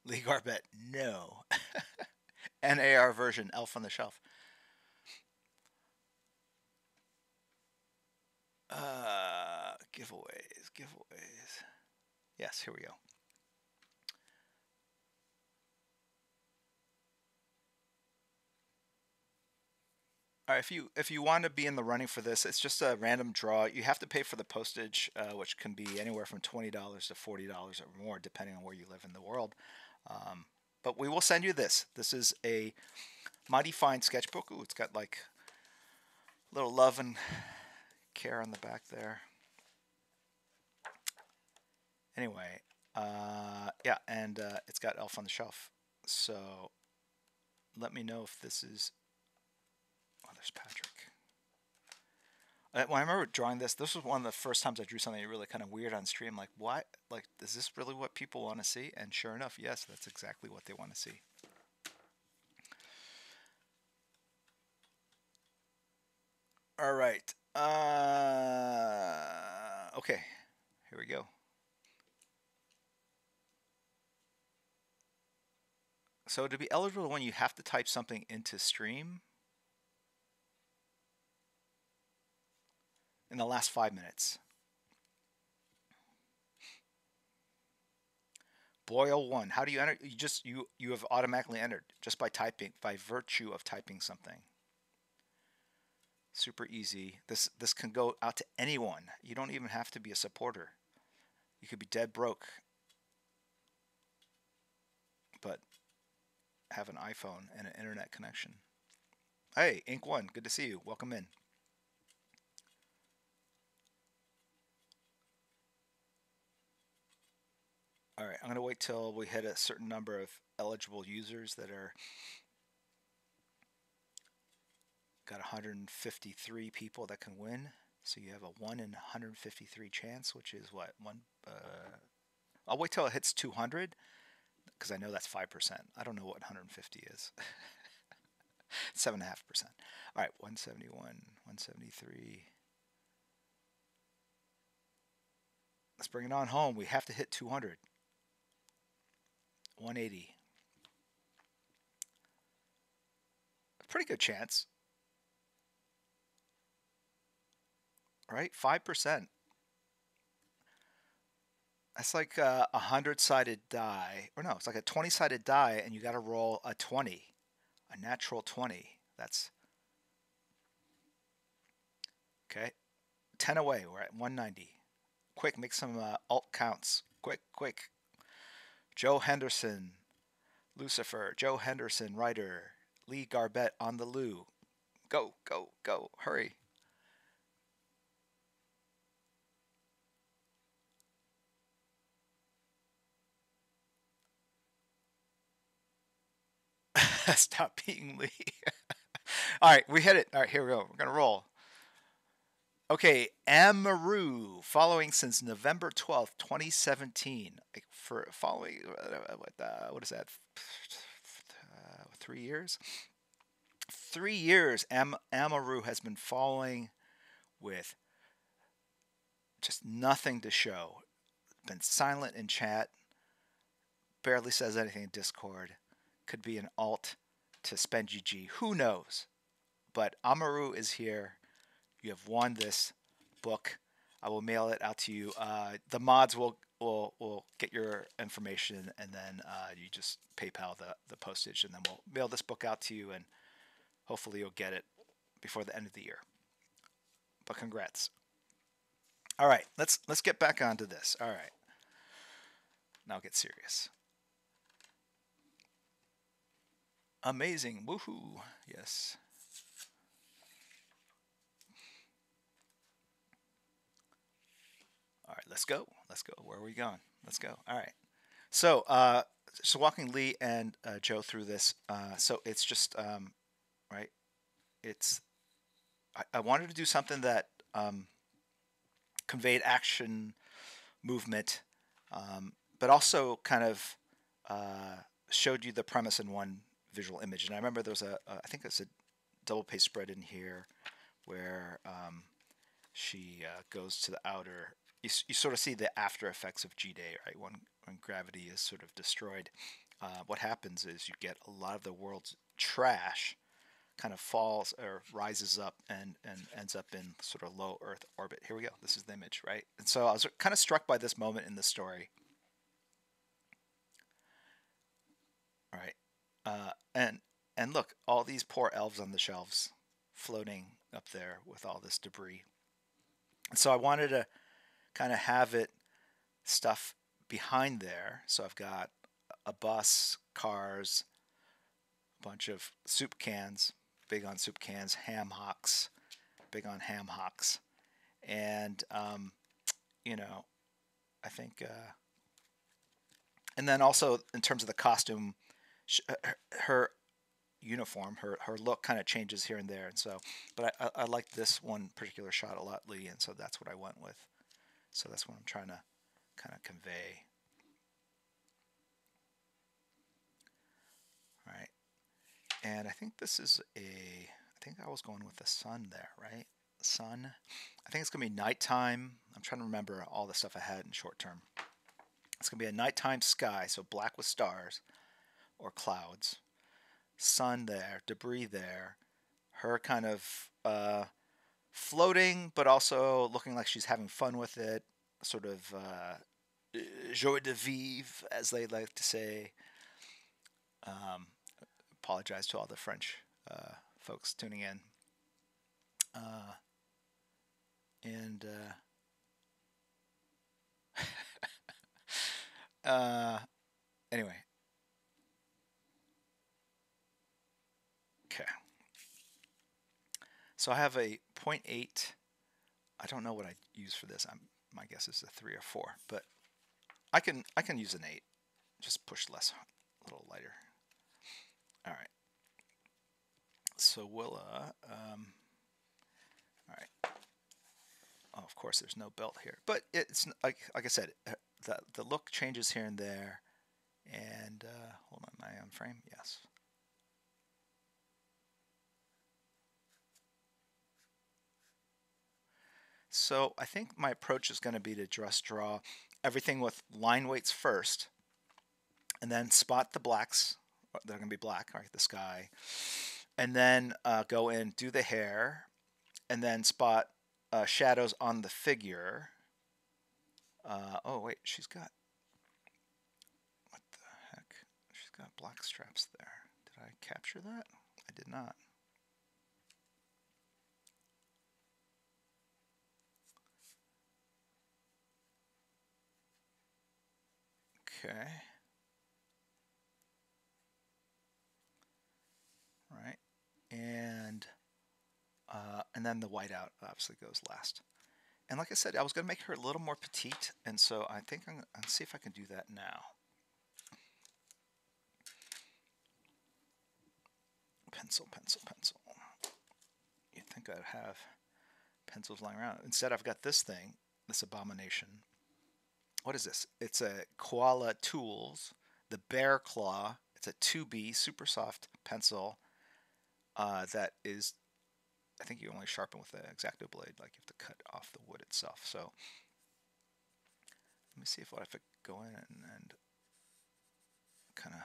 Lee Garbett, no. NAR version, Elf on the Shelf. Giveaways. Yes, here we go. All right, if you want to be in the running for this, it's just a random draw. You have to pay for the postage, which can be anywhere from $20 to $40 or more, depending on where you live in the world. But we will send you this. This is a mighty fine sketchbook. Ooh, it's got like a little love and care on the back there. Anyway, yeah, and it's got Elf on the Shelf. So let me know if this is... Oh, there's Patrick. When I remember drawing this was one of the first times I drew something really kind of weird on stream. Like, what? Like, is this really what people want to see? And sure enough, yes, that's exactly what they want to see. All right. Okay. Here we go. So to be eligible to win, you have to type something into stream in the last 5 minutes. Boyle 1. How do you enter? You have automatically entered just by typing, by virtue of typing something. Super easy. This can go out to anyone. You don't even have to be a supporter. You could be dead broke, but have an iPhone and an internet connection. Hey, Ink1, good to see you. Welcome in. All right, I'm going to wait till we hit a certain number of eligible users that are got 153 people that can win. So you have a 1 in 153 chance, which is what? I'll wait till it hits 200 because I know that's 5%. I don't know what 150 is. 7.5%. All right, 171, 173. Let's bring it on home. We have to hit 200. 180. A pretty good chance. Right? 5%. That's like a 100-sided die. Or no, it's like a 20-sided die, and you got to roll a 20. A natural 20. That's okay. 10 away. We're at 190. Quick, make some alt counts. Quick, quick. Joe Henderson, Lucifer. Joe Henderson, writer. Lee Garbett on the loo. Go, go, go. Hurry. Stop being Lee. All right, we hit it. All right, here we go. We're going to roll. Okay, Amaru, following since November 12th, 2017. For following, what is that? 3 years? 3 years, Amaru has been following with just nothing to show. Been silent in chat, barely says anything in Discord. Could be an alt to spend GG. Who knows? But Amaru is here. You have won this book. I will mail it out to you. The mods will get your information, and then you just PayPal the postage, and then we'll mail this book out to you, and hopefully you'll get it before the end of the year. But congrats. All right, let's get back onto this. All right, now get serious. Amazing, woohoo! Yes. All right, let's go. Let's go. Where are we going? Let's go. All right. So, walking Lee and Joe through this. So it's just right. It's I wanted to do something that conveyed action, movement, but also kind of showed you the premise in one visual image. And I remember there was I think it's a double page spread in here where she goes to the outer. You sort of see the after effects of G-Day, right? When gravity is sort of destroyed, what happens is you get a lot of the world's trash kind of falls or rises up and ends up in sort of low Earth orbit. Here we go. This is the image, right? And so I was kind of struck by this moment in the story. All right, and look, all these poor elves on the shelves, floating up there with all this debris. And so I wanted to kind of have it stuff behind there. So I've got a bus, cars, a bunch of soup cans, big on soup cans, ham hocks, big on ham hocks. And, I think, and then also in terms of the costume, her uniform, her look kind of changes here and there. And so, but I like this one particular shot a lot, Lee. And so that's what I went with. So that's what I'm trying to kind of convey. All right. And I think this is I think I was going with the sun there, right? Sun. I think it's going to be nighttime. I'm trying to remember all the stuff I had in short term. It's going to be a nighttime sky, so black with stars or clouds. Sun there, debris there. Her kind of floating, but also looking like she's having fun with it. Sort of joie de vivre, as they like to say. Apologize to all the French folks tuning in. Anyway. Okay. So I have a 0.8. I don't know what I use for this. My guess is a 3 or 4, but I can use an 8. Just push less, a little lighter. All right. So Willa. All right. Oh, of course, there's no belt here, but it's like I said, the look changes here and there. And hold on, am I on frame? Yes. So I think my approach is going to be to just draw everything with line weights first, and then spot the blacks. They're going to be black, right? The sky. And then go in, do the hair, and then spot shadows on the figure. Oh, wait, she's got... What the heck? She's got black straps there. Did I capture that? I did not. Okay. Right. And then the whiteout obviously goes last. And like I said, I was going to make her a little more petite, and so I think I'm going to see if I can do that now. Pencil, pencil, pencil. You'd think I'd have pencils lying around. Instead, I've got this thing, this abomination. What is this? It's a Koala Tools, the Bear Claw. It's a 2B super soft pencil that is, I think you only sharpen with an X-Acto blade, like you have to cut off the wood itself. So let me see if I could go in and kind of.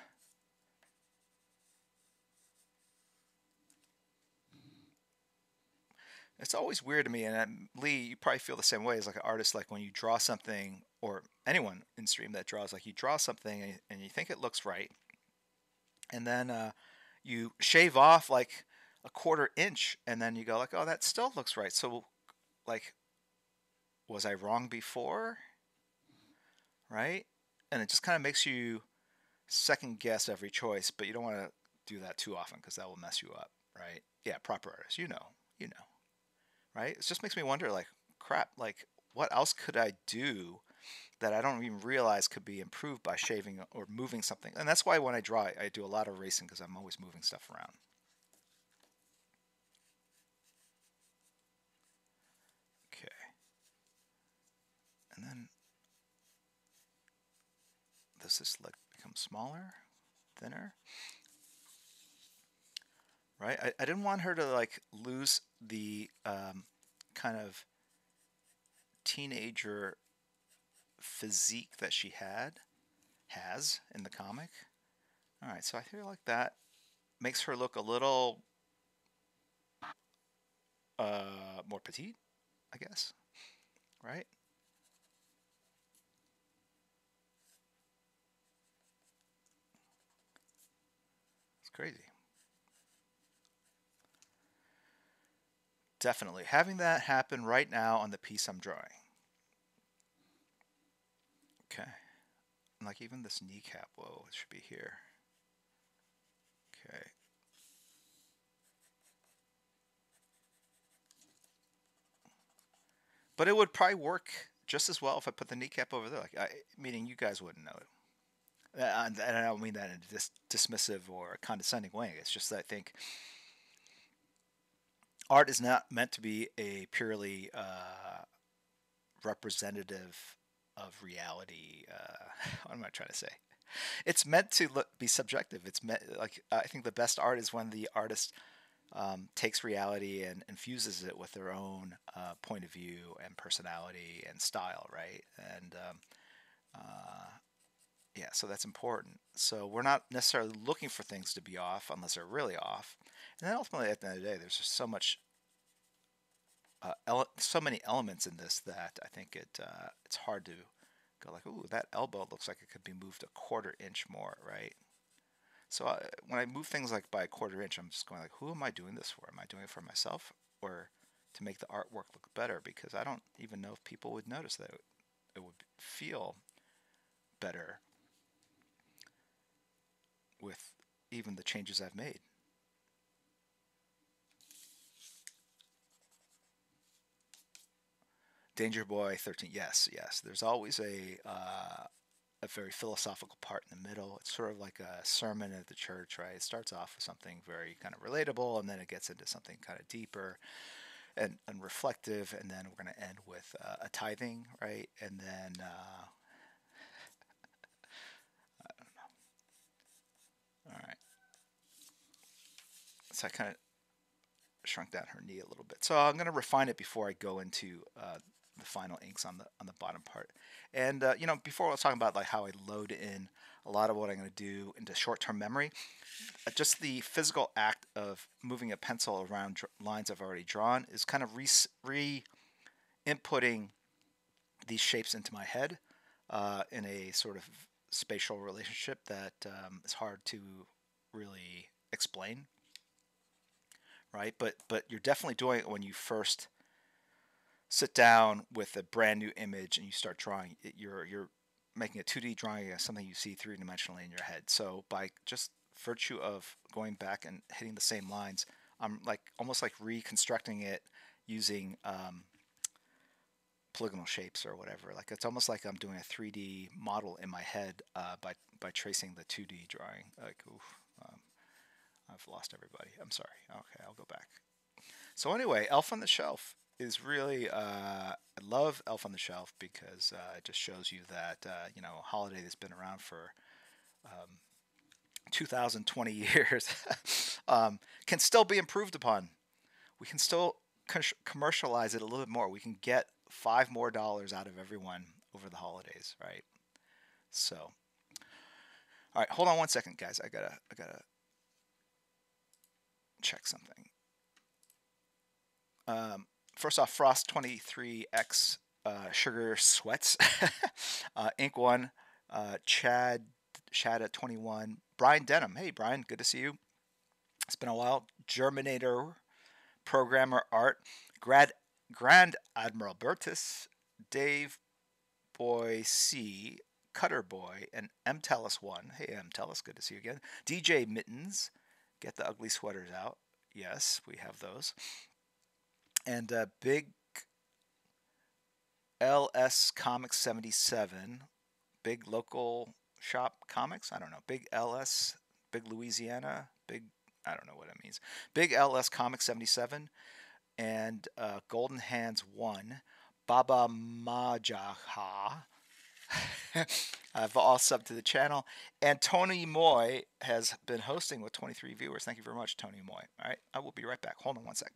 It's always weird to me, and Lee, you probably feel the same way as like an artist. Like when you draw something, or anyone in stream that draws, like you draw something and you think it looks right, and then you shave off like a 1/4 inch, and then you go like, oh, that still looks right. So, like, was I wrong before? Right? And it just kind of makes you second guess every choice, but you don't want to do that too often because that will mess you up, right? Yeah, proper artist, you know, right? It just makes me wonder, like, crap, like, what else could I do that I don't even realize could be improved by shaving or moving something? And that's why when I draw, I do a lot of erasing because I'm always moving stuff around. Okay. And then does this like become smaller, thinner? Right? I didn't want her to like lose the kind of teenager physique that she has in the comic. All right, so I feel like that makes her look a little more petite, I guess. Right? It's crazy. Definitely. Having that happen right now on the piece I'm drawing. Okay. And like even this kneecap, whoa, it should be here. Okay. But it would probably work just as well if I put the kneecap over there. Meaning you guys wouldn't know it. And I don't mean that in a dismissive or condescending way. It's just that I think art is not meant to be a purely representative of reality. What am I trying to say? It's meant to be subjective. It's meant like I think the best art is when the artist takes reality and infuses it with their own point of view and personality and style, right? And yeah, so that's important. So we're not necessarily looking for things to be off unless they're really off. And then ultimately, at the end of the day, there's just so much, so many elements in this that I think it's hard to go like, ooh, that elbow looks like it could be moved a 1/4 inch more, right? So when I move things like by a 1/4 inch, I'm just going like, who am I doing this for? Am I doing it for myself or to make the artwork look better? Because I don't even know if people would notice that it would feel better with even the changes I've made. Danger Boy 13. Yes, yes. There's always a very philosophical part in the middle. It's sort of like a sermon at the church, right? It starts off with something very kind of relatable, and then it gets into something kind of deeper and reflective, and then we're going to end with a tithing, right? And then I don't know. All right. So I kind of shrunk down her knee a little bit. So I'm going to refine it before I go into the final inks on the bottom part. And you know, before I was talking about like how I load in a lot of what I'm going to do into short-term memory, just the physical act of moving a pencil around lines I've already drawn is kind of inputting these shapes into my head in a sort of spatial relationship that is hard to really explain, right? But you're definitely doing it when you first sit down with a brand new image and you start drawing. You're making a 2D drawing of something you see three-dimensionally in your head. So by just virtue of going back and hitting the same lines, I'm like almost like reconstructing it using polygonal shapes or whatever. Like it's almost like I'm doing a 3D model in my head by tracing the 2D drawing. Like, oof, I've lost everybody. I'm sorry. Okay, I'll go back. So anyway, Elf on the Shelf is really I love Elf on the Shelf because it just shows you that you know, a holiday that's been around for 2020 years can still be improved upon. We can still commercialize it a little bit more. We can get $5 more out of everyone over the holidays, right? So, all right, hold on one second, guys. I gotta check something. First off, Frost 23X Sugar Sweats, Ink One, Chad Shada 21, Brian Denham. Hey Brian, good to see you. It's been a while. Germinator, Programmer Art, Grand Admiral Bertus, Dave Boy C, Cutter Boy, and M Tellus 1. Hey M Tellus, good to see you again. DJ Mittens, get the ugly sweaters out. Yes, we have those. And Big LS Comics 77, Big Local Shop Comics. I don't know. Big LS, Big Louisiana, Big, I don't know what it means. Big LS Comics 77, and Golden Hands 1, Baba Majaha. I've all subbed to the channel. And Tony Moy has been hosting with 23 viewers. Thank you very much, Tony Moy. All right, I will be right back. Hold on one sec.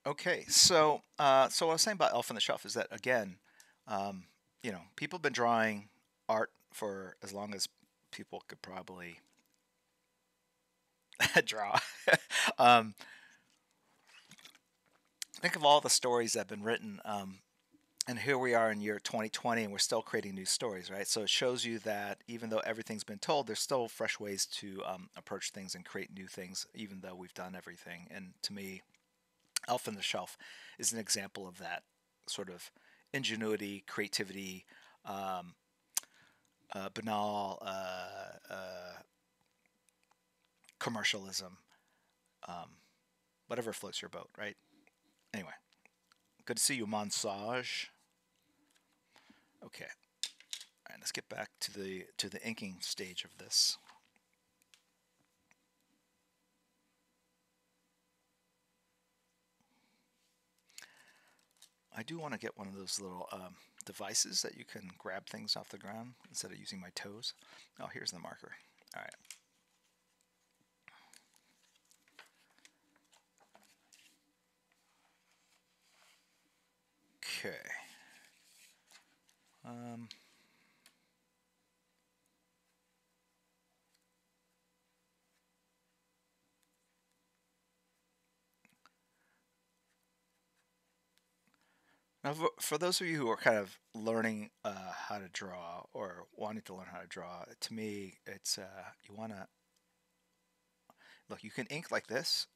Okay, so what I was saying about Elf on the Shelf is that again, you know, people have been drawing art for as long as people could probably draw. um, think of all the stories that have been written, and here we are in year 2020, and we're still creating new stories, right? So it shows you that even though everything's been told, there's still fresh ways to approach things and create new things, even though we've done everything. And to me, Elf on the Shelf is an example of that sort of ingenuity, creativity, um, banal commercialism, whatever floats your boat, right? Anyway, good to see you, Monsage. Okay, all right, let's get back to the inking stage of this. I do want to get one of those little devices that you can grab things off the ground instead of using my toes. Oh, here's the marker. All right. Okay. Now, for those of you who are kind of learning how to draw or wanting to learn how to draw, to me, it's you want to look. You can ink like this.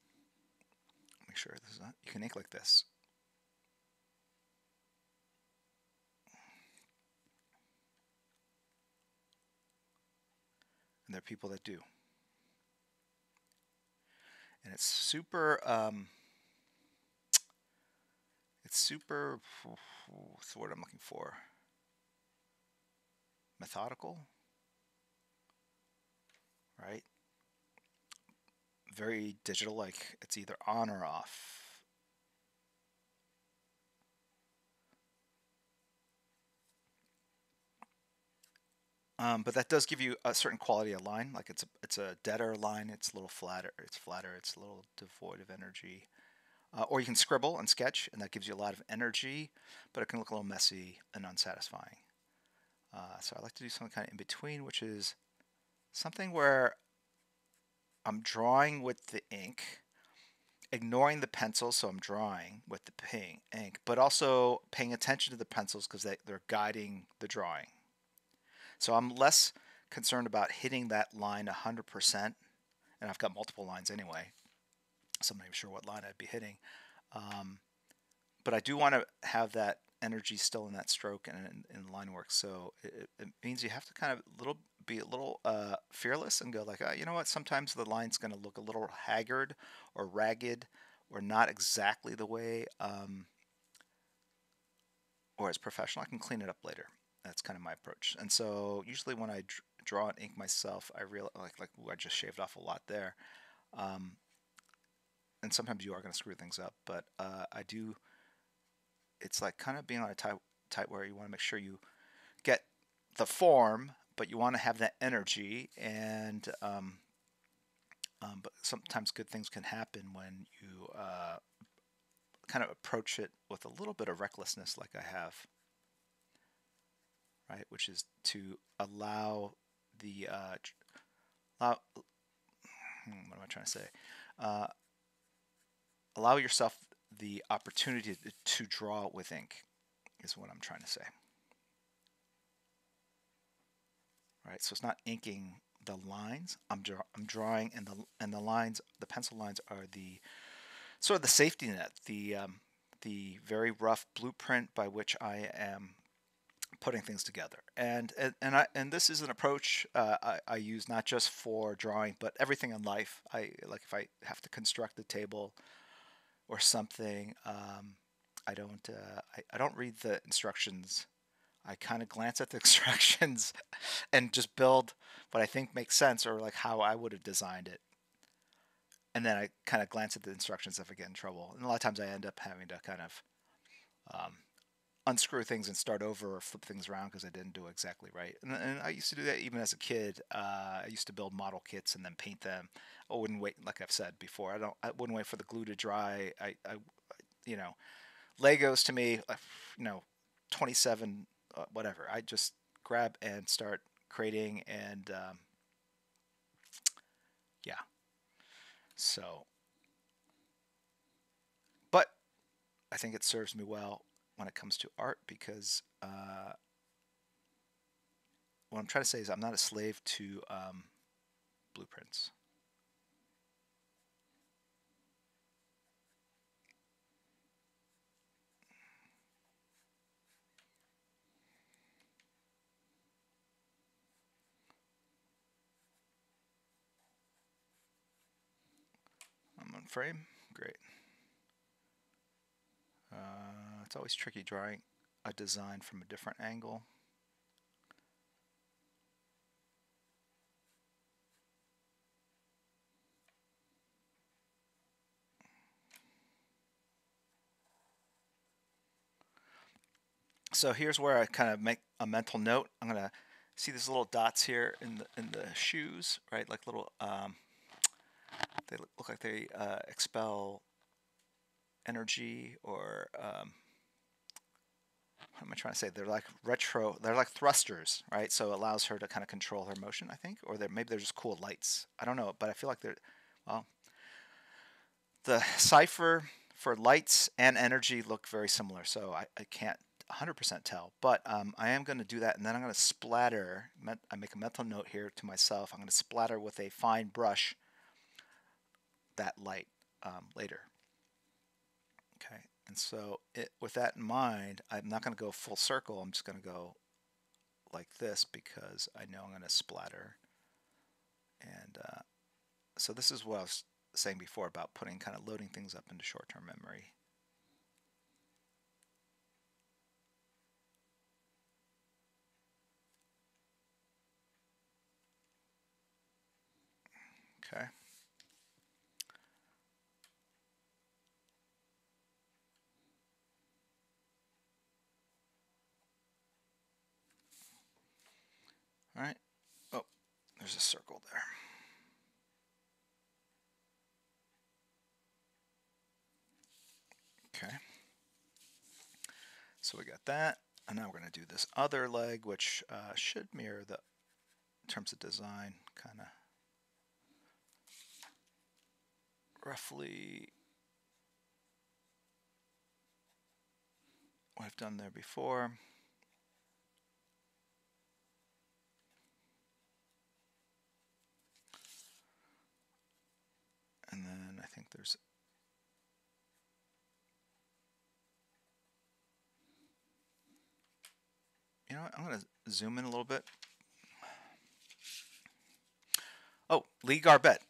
Make sure this is not. You can ink like this. And there are people that do. And it's super. It's super. What's the word I'm looking for? Methodical, right? very digital, like it's either on or off. But that does give you a certain quality of line. Like it's a deader line. It's a little flatter. It's flatter. It's a little devoid of energy. Or you can scribble and sketch, and that gives you a lot of energy, but it can look a little messy and unsatisfying. So I like to do something kind of in between, which is something where I'm drawing with the ink, ignoring the pencils, so I'm drawing with the ink, but also paying attention to the pencils because they're guiding the drawing. So I'm less concerned about hitting that line 100%, and I've got multiple lines anyway, so I'm not even sure what line I'd be hitting. But I do want to have that energy still in that stroke and in line work. So it means you have to kind of be a little fearless and go like, you know what? Sometimes the line's going to look a little haggard or ragged or not exactly the way or as professional. I can clean it up later. That's kind of my approach. And so usually when I draw and ink myself, I realize like ooh, I just shaved off a lot there. And sometimes you are going to screw things up, but I do. It's like kind of being on a tight where you want to make sure you get the form, but you want to have that energy. And but sometimes good things can happen when you kind of approach it with a little bit of recklessness, like I have, right? Which is to allow the what am I trying to say? Allow yourself the opportunity to draw with ink is what I'm trying to say. Right, so it's not inking the lines. I'm drawing, and the lines, the pencil lines, are the sort of the safety net, the very rough blueprint by which I am putting things together. And this is an approach I use not just for drawing, but everything in life. I like if I have to construct a table or something, I don't read the instructions. I kind of glance at the instructions and just build what I think makes sense or like how I would have designed it. And then I kind of glance at the instructions if I get in trouble. And a lot of times I end up having to kind of unscrew things and start over or flip things around because I didn't do it exactly right. And I used to do that even as a kid. I used to build model kits and then paint them. I wouldn't wait, like I've said before. I wouldn't wait for the glue to dry. You know, Legos to me, 27, whatever. I just grab and start creating, and yeah. So, but I think it serves me well when it comes to art because what I'm trying to say is I'm not a slave to blueprints. I'm on frame. Great. It's always tricky drawing a design from a different angle. So here's where I kind of make a mental note. I'm gonna see these little dots here in the shoes, right? Like little they look like they expel energy or what am I trying to say? They're like they're like thrusters, right? So it allows her to kind of control her motion, I think, or maybe they're just cool lights. I don't know, but I feel like well, the cipher for lights and energy look very similar, so I can't 100% tell, but I am going to do that, and then I'm going to splatter. I make a mental note here to myself. I'm going to splatter with a fine brush that light later. Okay, and so with that in mind, I'm not going to go full circle. I'm just going to go like this because I know I'm going to splatter. And so this is what I was saying before about kind of loading things up into short-term memory. Okay. All right. Oh, there's a circle there. Okay. So we got that. And now we're going to do this other leg, which should mirror the, in terms of design, kind of roughly what I've done there before. And then I think there's, you know what, I'm going to zoom in a little bit. Oh, Lee Garbett.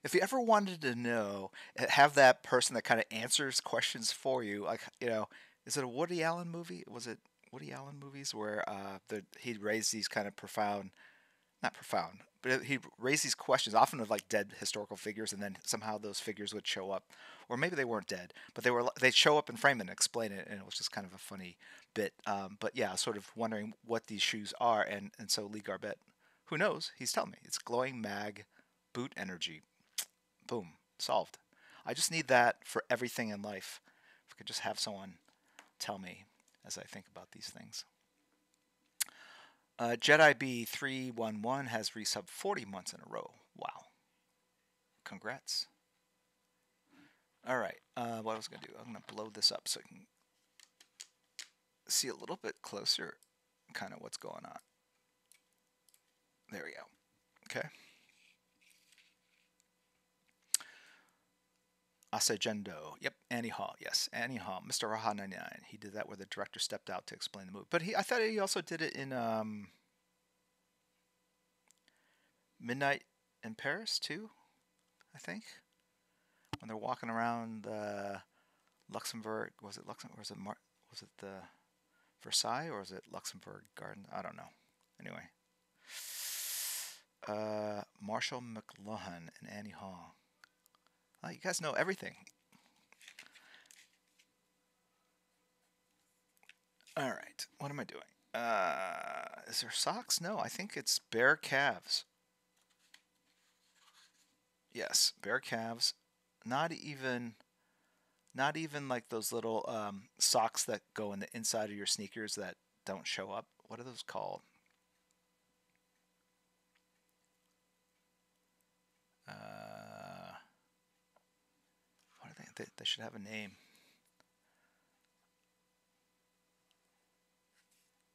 If you ever wanted to know, have that person that kind of answers questions for you, like, you know, is it a Woody Allen movie? Was it Woody Allen movies where he'd raise these kind of profound, not profound, but he'd raise these questions, often of like dead historical figures, and then somehow those figures would show up, or maybe they weren't dead, but they'd show up and frame it and explain it, and it was just kind of a funny bit. But yeah, sort of wondering what these shoes are, and so Lee Garbett, who knows? He's telling me it's glowing mag boot energy. Boom, solved. I just need that for everything in life. If I could just have someone tell me as I think about these things. Jedi B311 has resubbed 40 months in a row. Wow. Congrats. All right. What I was going to do, I'm going to blow this up so I can see a little bit closer kind of what's going on. There we go. Okay. Asejendo. Yep, Annie Hall. Yes, Annie Hall. Mr. Raha 99. He did that where the director stepped out to explain the movie. But I thought he also did it in Midnight in Paris too, I think. When they're walking around Luxembourg, was it Luxembourg? Was it the Versailles or was it Luxembourg Garden? I don't know. Anyway, Marshall McLuhan and Annie Hall. Oh, you guys know everything. All right, what am I doing? Is there socks? No, I think it's bare calves. Yes, bare calves. Not even like those little socks that go in the inside of your sneakers that don't show up. What are those called? What are they? They should have a name.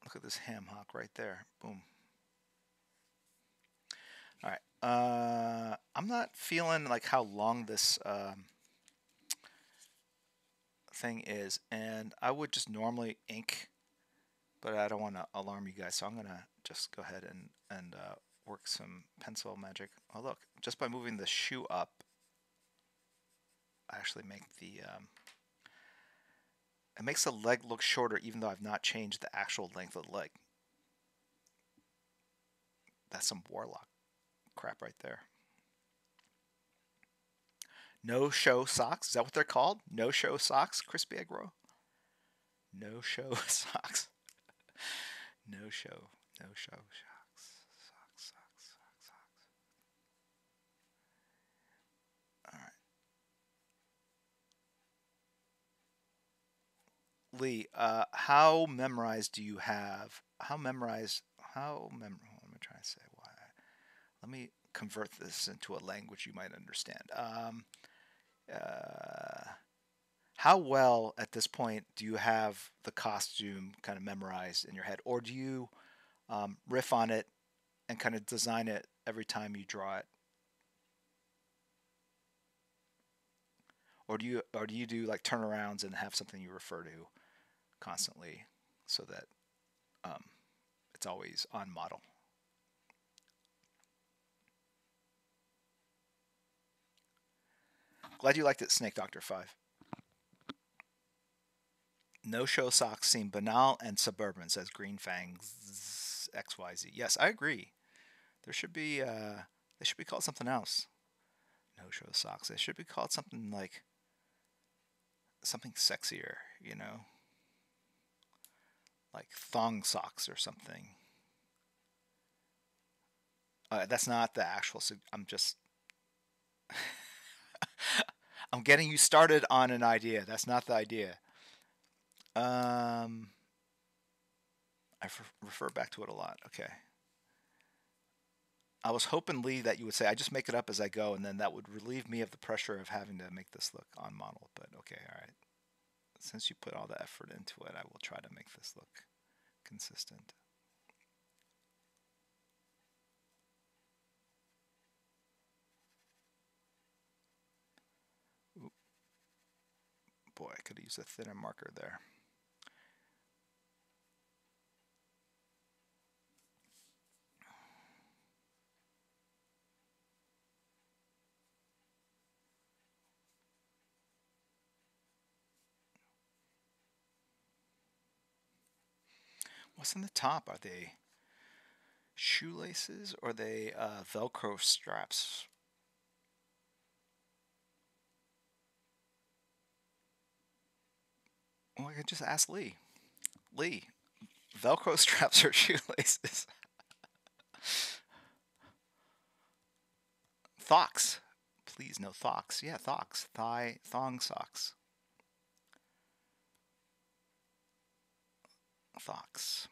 Look at this ham hock right there. Boom. All right. I'm not feeling like how long this thing is, and I would just normally ink, but I don't want to alarm you guys, so I'm gonna just go ahead and work some pencil magic. Oh look, just by moving the shoe up, I actually make the it makes the leg look shorter even though I've not changed the actual length of the leg. That's some warlock crap right there. No show socks, is that what they're called? No show socks, Crispy Egg Roll? No show socks. No show socks. Socks. All right. Lee, how memorized do you have? What am I trying to say? Why? Let me convert this into a language you might understand. How well at this point do you have the costume kind of memorized in your head, or do you riff on it and kind of design it every time you draw it, or do you do like turnarounds and have something you refer to constantly so that it's always on model? Glad you liked it, Snake Doctor 5. No show socks seem banal and suburban, says Green Fangs XYZ. Yes, I agree. There should be they should be called something else. No show socks. They should be called something like something sexier, you know? Like thong socks or something. That's not the actual. I'm just. I'm getting you started on an idea. That's not the idea. I refer back to it a lot. Okay. I was hoping, Lee, that you would say, I just make it up as I go, and then that would relieve me of the pressure of having to make this look on model. But okay, all right. Since you put all the effort into it, I will try to make this look consistent. Ooh. Boy, I could have used a thinner marker there. What's in the top? Are they shoelaces or are they Velcro straps? Well, I could just ask Lee. Lee, Velcro straps or shoelaces? Thocks. Please, no thocks. Yeah, thocks. Thong socks. Thocks.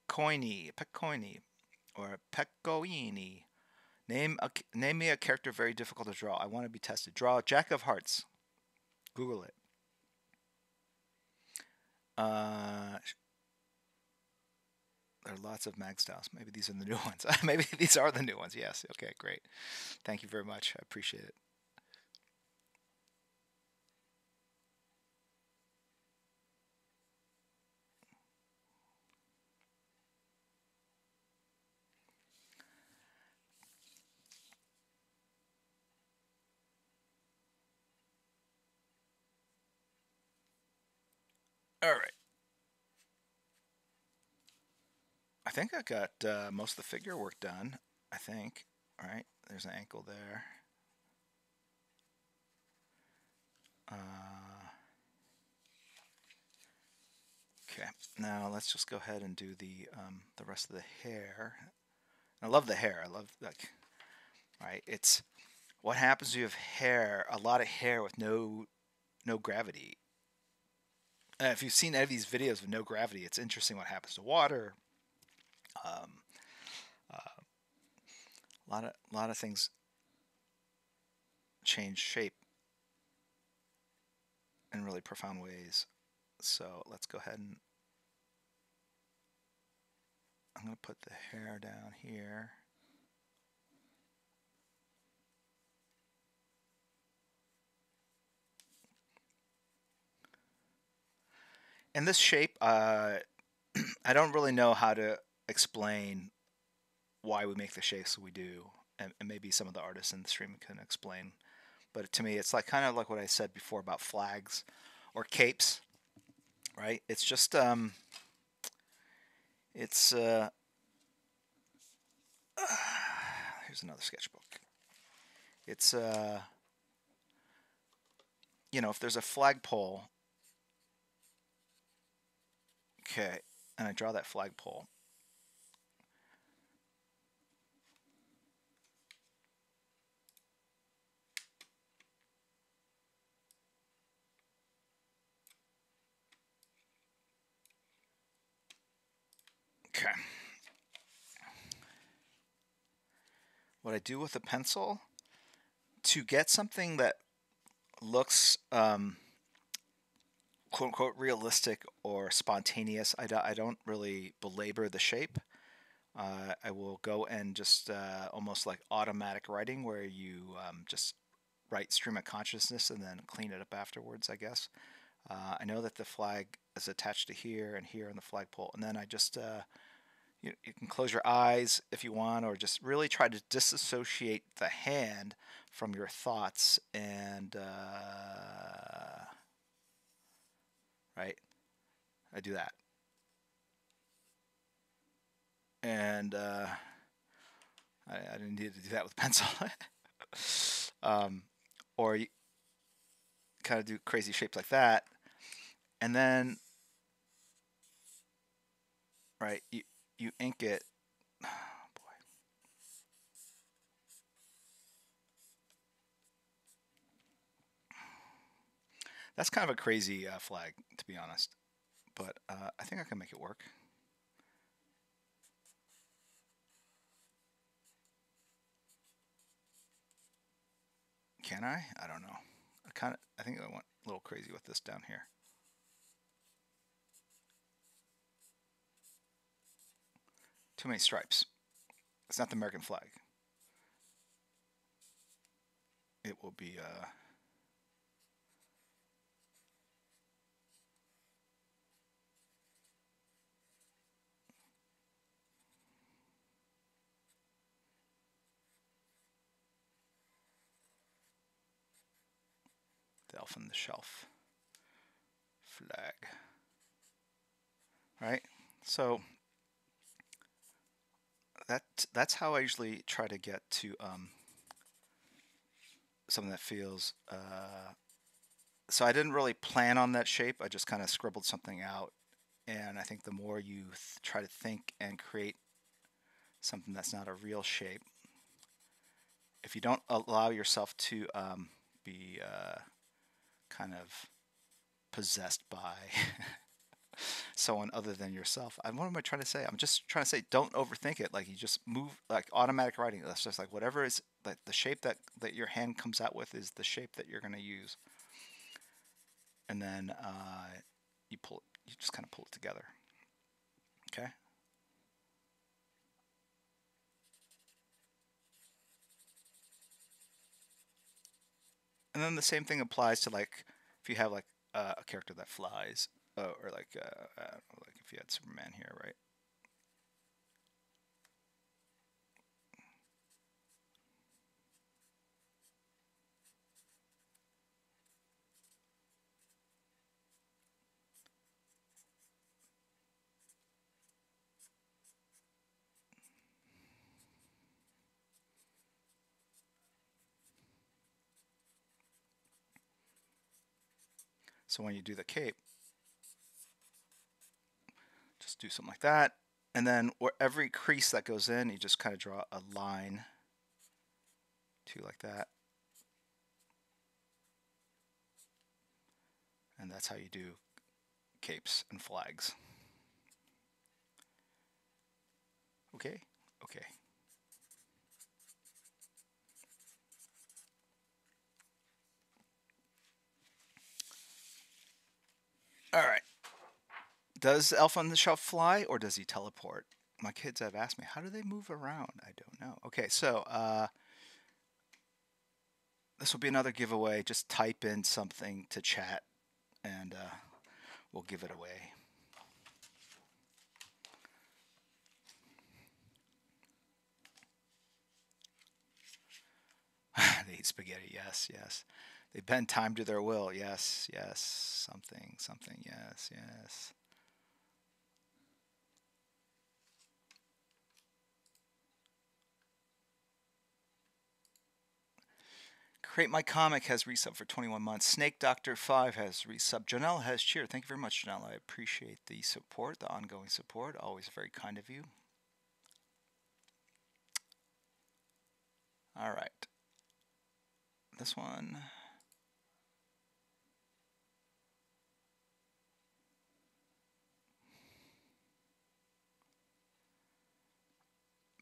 Peccoini, or Peccoini. Name me a character very difficult to draw. I want to be tested. Draw Jack of Hearts. Google it. There are lots of mag styles. Maybe these are the new ones. Maybe these are the new ones. Yes. Okay, great. Thank you very much. I appreciate it. All right. I think I got most of the figure work done. I think. All right. There's an ankle there. Okay. Now let's just go ahead and do the rest of the hair. I love the hair. I love like. All right. It's what happens when you have hair, a lot of hair with no gravity. If you've seen any of these videos with no gravity, it's interesting what happens to water. A lot of things change shape in really profound ways. So let's go ahead and I'm going to put the hair down here. In this shape, I don't really know how to explain why we make the shapes we do, and maybe some of the artists in the stream can explain. But to me, it's like kind of like what I said before about flags or capes, right? It's just it's here's another sketchbook. It's you know, if there's a flagpole, okay, and I draw that flagpole. Okay. What I do with a pencil to get something that looks quote unquote realistic or spontaneous, I don't really belabor the shape. I will go and just almost like automatic writing where you just write stream of consciousness and then clean it up afterwards, I guess. I know that the flag is attached to here and here on the flagpole, and then I just you can close your eyes if you want, or just really try to disassociate the hand from your thoughts and right. I do that. And I didn't need to do that with pencil. um, or you kind of do crazy shapes like that. And then, right, you ink it. Oh, boy. That's kind of a crazy flag, to be honest. But I think I can make it work. Can I? I don't know. I think I went a little crazy with this down here. Too many stripes. It's not the American flag. It will be the Elf on the Shelf flag. Right? So that's how I usually try to get to something that feels. So I didn't really plan on that shape. I just kind of scribbled something out, and I think the more you try to think and create something that's not a real shape, if you don't allow yourself to be kind of possessed by someone other than yourself. What am I trying to say? I'm just trying to say don't overthink it. Like you just move like automatic writing. That's just like whatever is like the shape that your hand comes out with is the shape that you're going to use. And then you just kind of pull it together. Okay. And then the same thing applies to like if you have like a character that flies, or like I don't know, like if you had Superman here, right? So when you do the cape, just do something like that, and then where every crease that goes in, you just kind of draw a line to like that, and that's how you do capes and flags. Okay, okay. All right. Does Elf on the Shelf fly or does he teleport? My kids have asked me, how do they move around? I don't know. Okay, so this will be another giveaway. Just type in something to chat and we'll give it away. They eat spaghetti. Yes, yes. They bend time to their will. Yes, yes. Something, something. Yes, yes. Create My Comic has resub for 21 months. Snake Doctor 5 has resub. Janelle has cheered. Thank you very much, Janelle. I appreciate the support, the ongoing support. Always very kind of you. All right. This one.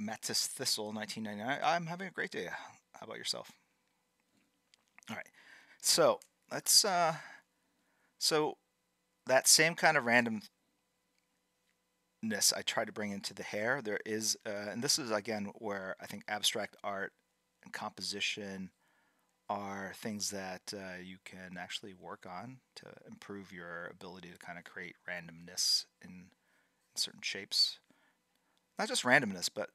Mattis Thistle, 1999. I'm having a great day. How about yourself? All right. So let's. So that same kind of randomness I try to bring into the hair. There is, and this is again where I think abstract art and composition are things that you can actually work on to improve your ability to kind of create randomness in certain shapes. Not just randomness, but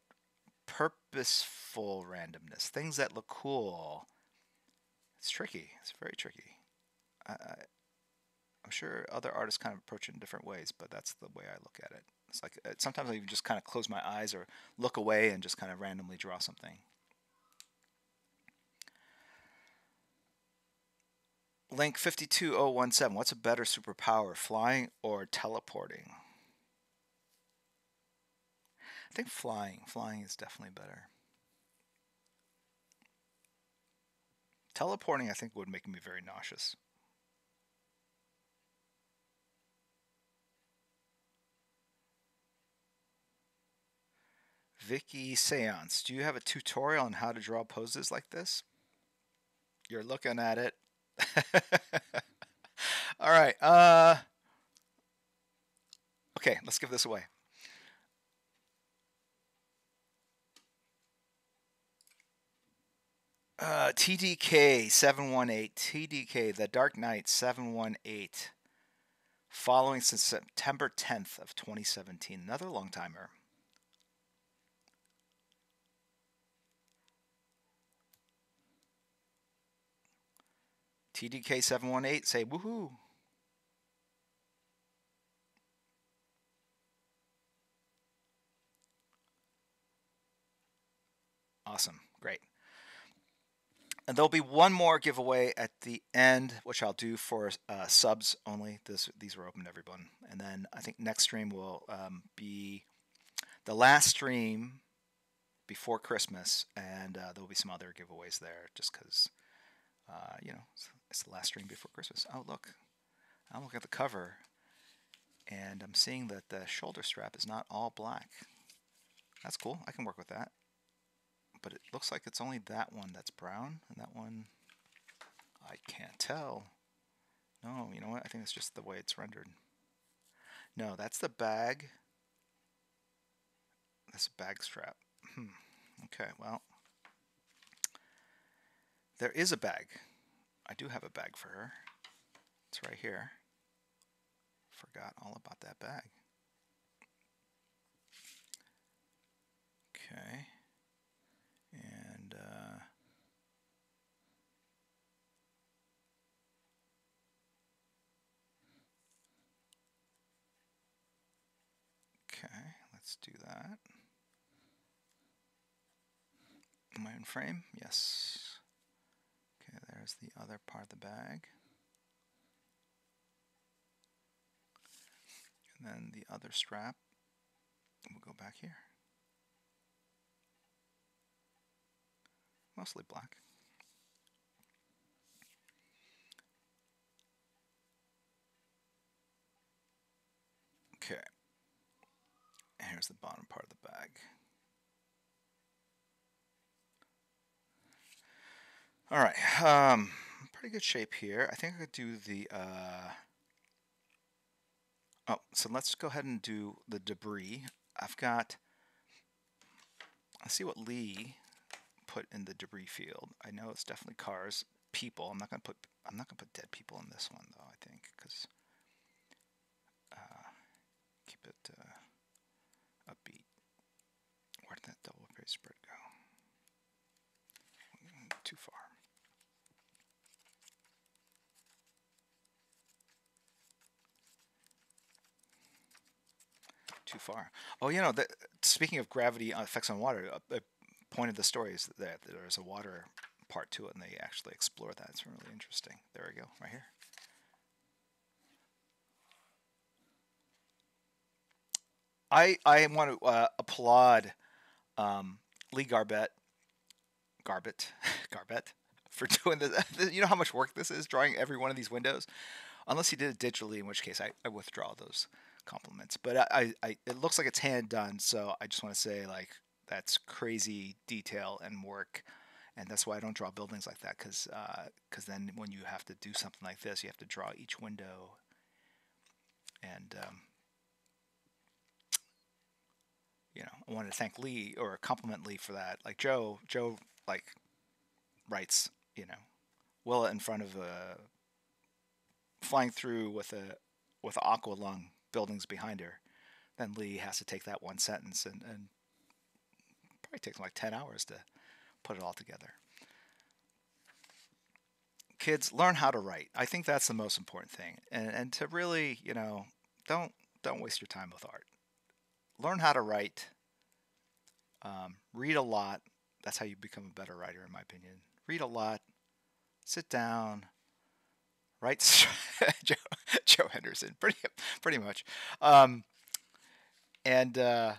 purposeful randomness. Things that look cool. It's tricky. It's very tricky. I I'm sure other artists kind of approach it in different ways, but that's the way I look at it. It's like sometimes I even just kind of close my eyes or look away and just kind of randomly draw something. Link 52017. What's a better superpower, flying or teleporting? I think flying. Flying is definitely better. Teleporting, I think, would make me very nauseous. Vicky Seance, do you have a tutorial on how to draw poses like this? You're looking at it. All right. Okay, let's give this away. TDK 718. TDK, The Dark Knight 718. Following since September 10th of 2017. Another long timer. TDK 718, say woohoo. Awesome. Great. And there'll be one more giveaway at the end, which I'll do for subs only. These were open to everyone. And then I think next stream will be the last stream before Christmas, and there'll be some other giveaways there, just because you know, it's the last stream before Christmas. Oh look, I'm looking at the cover, and I'm seeing that the shoulder strap is not all black. That's cool. I can work with that. But it looks like it's only that one that's brown, and that one I can't tell. No, you know what? I think it's just the way it's rendered. No, that's the bag. That's a bag strap. Okay, well, there is a bag. I do have a bag for her. It's right here. Forgot all about that bag. Okay. And okay, let's do that. Am I in frame? Yes. Okay, there's the other part of the bag. And then the other strap, we'll go back here. Mostly black. Okay. And here's the bottom part of the bag. All right. Pretty good shape here. I think I could do the... Oh, so let's go ahead and do the debris. I've got... Let's see what Lee put in the debris field. I know it's definitely cars, people. I'm not gonna put dead people in this one though. I think because keep it upbeat. Where did that double page spread go? Too far. Too far. Oh, you know, speaking of gravity effects on water, a point of the story is that there's a water part to it, and they actually explore that. It's really interesting. There we go, right here. I want to applaud Lee Garbett for doing this. You know how much work this is, drawing every one of these windows? Unless he did it digitally, in which case I withdraw those compliments. But it looks like it's hand done, so I just want to say, like, that's crazy detail and work. And that's why I don't draw buildings like that, because then when you have to do something like this, you have to draw each window. And you know, I wanted to thank Lee or compliment Lee for that. Like Joe like writes, you know, Willa in front of flying through with aqua lung buildings behind her. Then Lee has to take that one sentence and probably takes him like 10 hours to put it all together. kids, learn how to write. I think that's the most important thing. And to really, don't don't waste your time with art. Learn how to write. Read a lot. That's how you become a better writer, in my opinion. Read a lot. Sit down. Write. Joe, Joe Henderson, pretty much. Um, and yeah,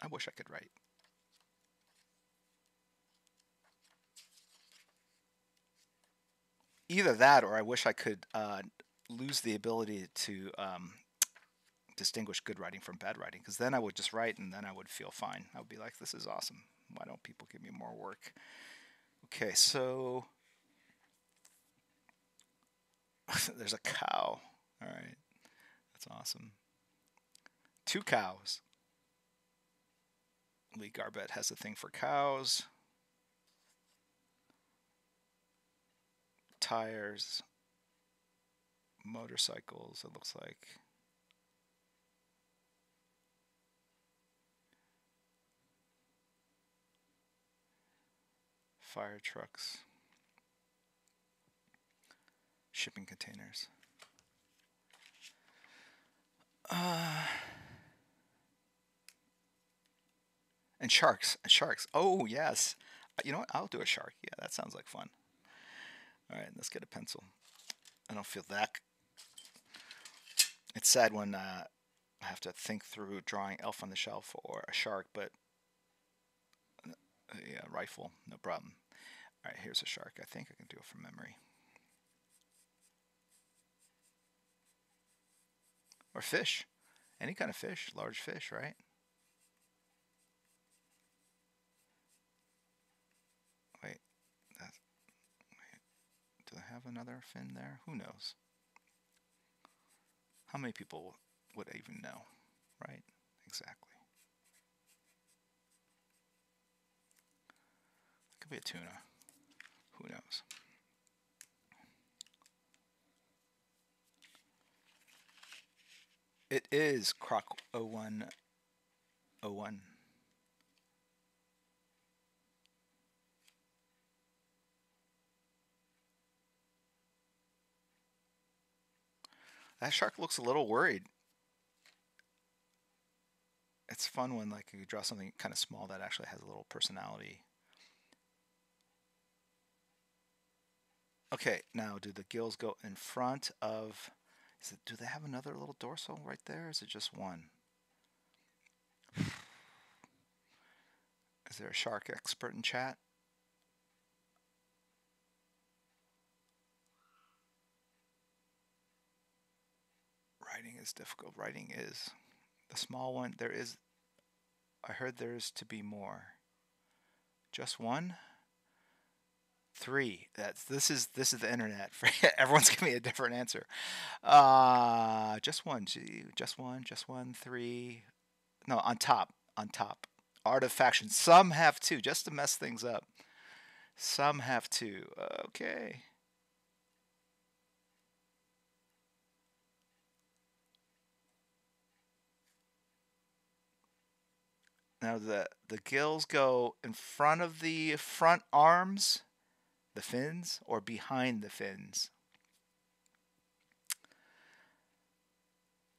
I wish I could write. Either that, or I wish I could lose the ability to distinguish good writing from bad writing, because then I would just write and then I would feel fine. I would be like, this is awesome. Why don't people give me more work? Okay, so there's a cow. All right, that's awesome. Two cows. Lee Garbett has a thing for cows. Tires. Motorcycles, it looks like. Fire trucks. Shipping containers. And sharks. And sharks. Oh, yes. You know what? I'll do a shark. Yeah, that sounds like fun. All right, let's get a pencil. I don't feel that. It's sad when I have to think through drawing Elf on the Shelf or a shark, but yeah, rifle, no problem. All right, here's a shark. I think I can do it from memory. Or fish. Any kind of fish. Large fish, right? Wait. Wait. Do I have another fin there? Who knows? How many people would even know, right? Exactly. It could be a tuna. Who knows? It is Croc 0101. That shark looks a little worried. It's fun when like you draw something kind of small that actually has a little personality. Okay, now do the gills go in front of? Do they have another little dorsal right there? Or is it just one? Is there a shark expert in chat? Writing is difficult. Writing is the small one. There is. I heard there's to be more. Just one. Three. This is the internet. Everyone's giving me a different answer. Just one. Gee, just one. Just one. Three. No, on top. On top. Art of Faction. Some have two, just to mess things up. Some have two. Okay. Now the gills go in front of the front arms, the fins, or behind the fins.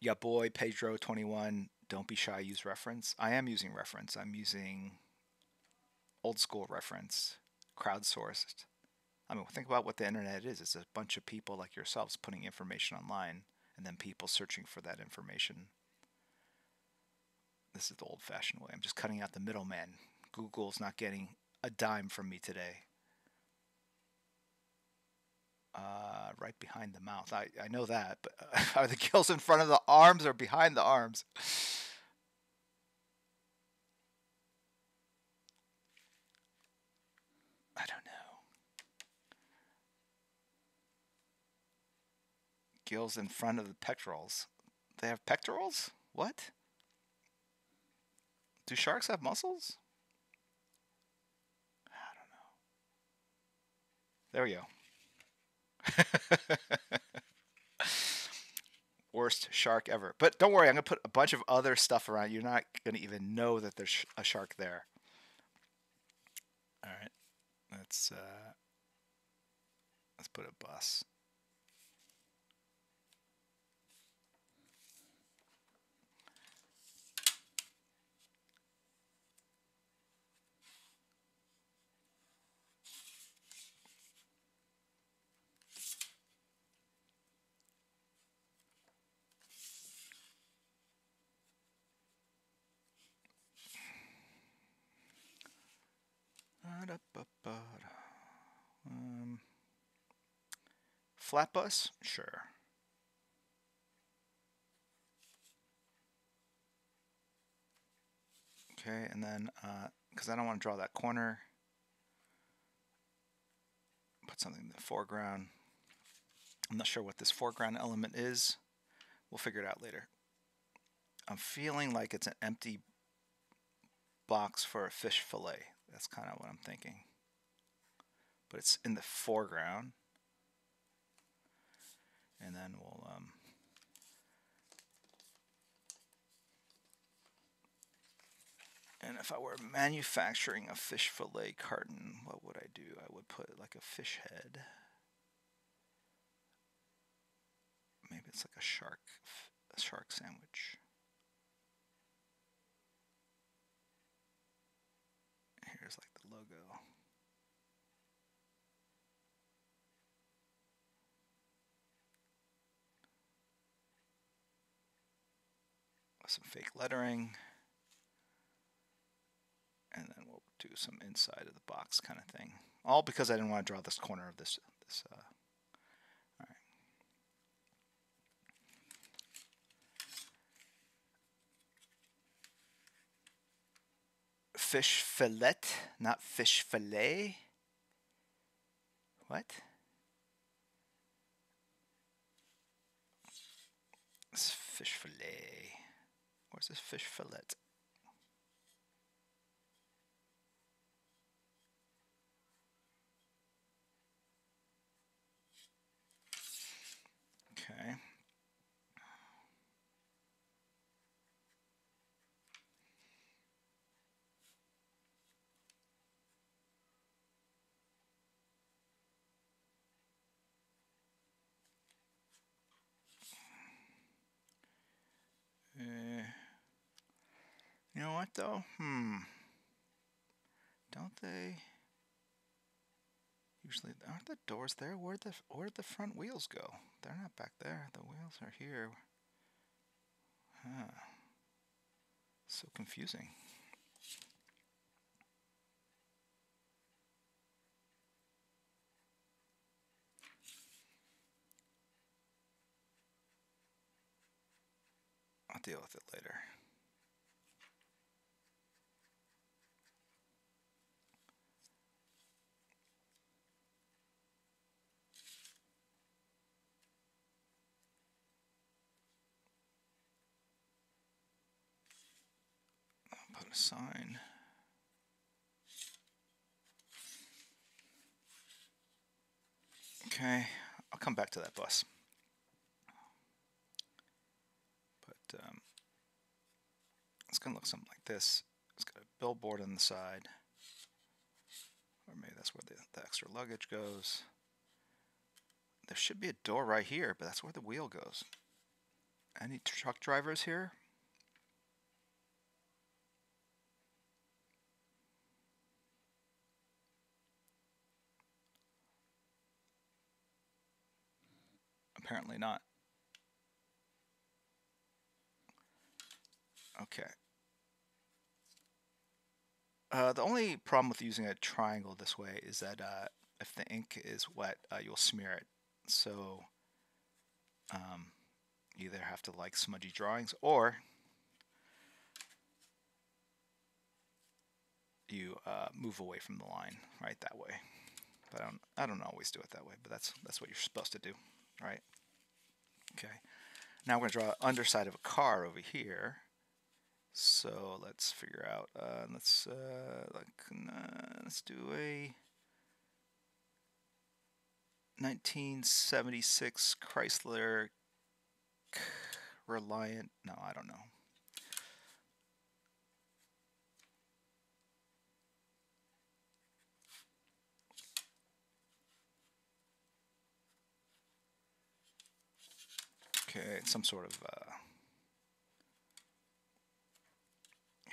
Yeah, boy, Pedro 21. Don't be shy. Use reference. I am using reference. I'm using old school reference, crowdsourced. I mean, think about what the internet is. It's a bunch of people like yourselves putting information online, and then people searching for that information. This is the old-fashioned way. I'm just cutting out the middleman. Google's not getting a dime from me today. Right behind the mouth. I know that, but are the gills in front of the arms or behind the arms? I don't know. Gills in front of the pectorals. They have pectorals? What? Do sharks have muscles? I don't know. There we go. Worst shark ever. But don't worry, I'm going to put a bunch of other stuff around. You're not going to even know that there's a shark there. let's put a bus. Flat bus? Sure. Okay, and then, because I don't want to draw that corner, put something in the foreground. I'm not sure what this foreground element is. We'll figure it out later. I'm feeling like it's an empty box for a fish fillet. That's kind of what I'm thinking. But it's in the foreground. And then we'll and if I were manufacturing a fish fillet carton, what would I do? I would put like a fish head. Maybe it's like a shark sandwich. Here's like the logo. With some fake lettering. And then we'll do some inside of the box kind of thing. All because I didn't want to draw this corner of this. All right. Fish fillet, not fish fillet. What? It's fish fillet. Where's this fish fillet? Okay. You know what though? Don't they usually, aren't the doors there? Where'd the front wheels go? They're not back there. The wheels are here. Huh. So confusing. I'll deal with it later. I'll put a sign. Okay, I'll come back to that bus. But it's going to look something like this. It's got a billboard on the side. Or maybe that's where the extra luggage goes. There should be a door right here, but that's where the wheel goes. Any truck drivers here? Apparently not. Okay. The only problem with using a triangle this way is that if the ink is wet, you'll smear it. So you either have to like smudgy drawings or you move away from the line right that way. But I don't always do it that way, but that's what you're supposed to do, right? Okay. Now we're going to draw the underside of a car over here. So let's figure out. Let's do a 1976 Chrysler Reliant. No, I don't know. Okay, some sort of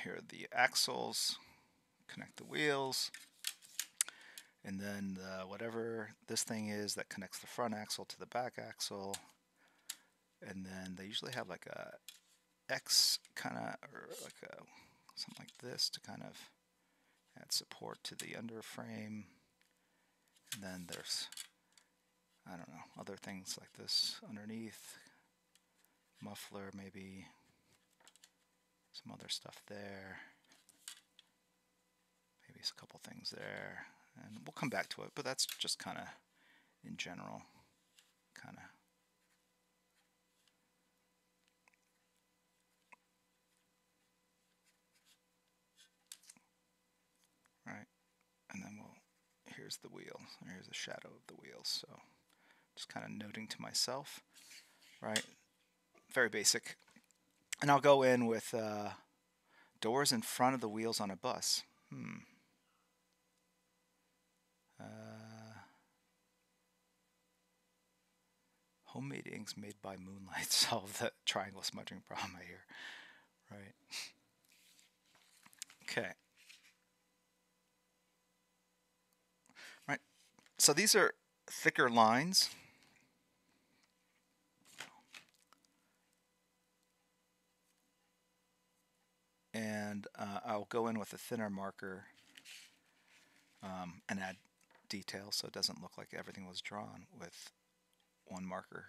here are the axles, connect the wheels, and then whatever this thing is that connects the front axle to the back axle, and then they usually have like a X kind of, or like a something like this to kind of add support to the underframe. And then there's, I don't know, other things like this underneath, muffler maybe, some other stuff there, maybe a couple things there, and we'll come back to it, but that's just kind of in general, kind of. Right, and then here's the wheel, here's a shadow of the wheels, so just kind of noting to myself, right, very basic. And I'll go in with doors in front of the wheels on a bus. Home meetings made by moonlight solve the triangle smudging problem I hear. Right. Okay. Right. So these are thicker lines. And I'll go in with a thinner marker and add detail so it doesn't look like everything was drawn with one marker.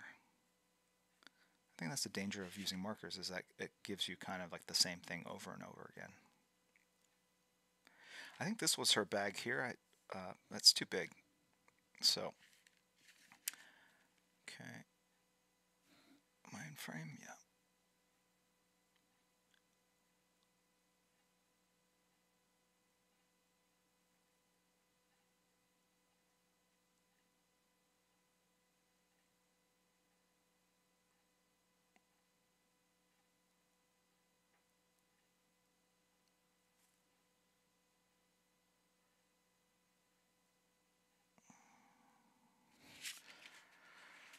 I think that's the danger of using markers, is that it gives you kind of like the same thing over and over again. I think this was her bag here. That's too big. So, okay. Mind frame, yeah.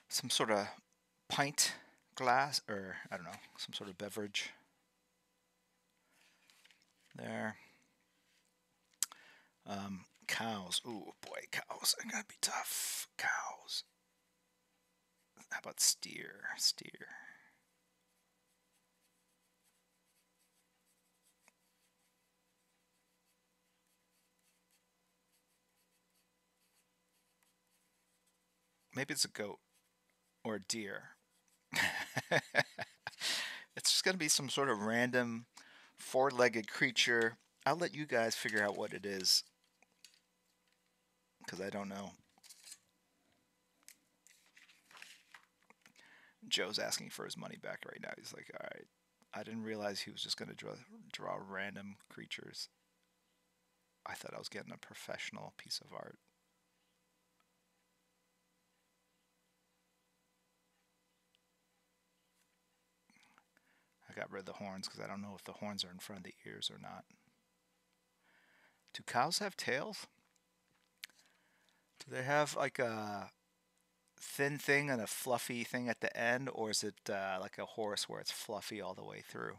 Some sort of pint glass, or I don't know, some sort of beverage there. Cows. Ooh, boy, cows are gonna be tough. Cows. How about steer? Steer. Maybe it's a goat or a deer. It's just gonna be some sort of random four-legged creature. I'll let you guys figure out what it is, because I don't know. Joe's asking for his money back right now. He's like, all right, I didn't realize he was just going to draw random creatures. I thought I was getting a professional piece of art. I got rid of the horns because I don't know if the horns are in front of the ears or not. Do cows have tails? Do they have like a thin thing and a fluffy thing at the end, or is it like a horse where it's fluffy all the way through?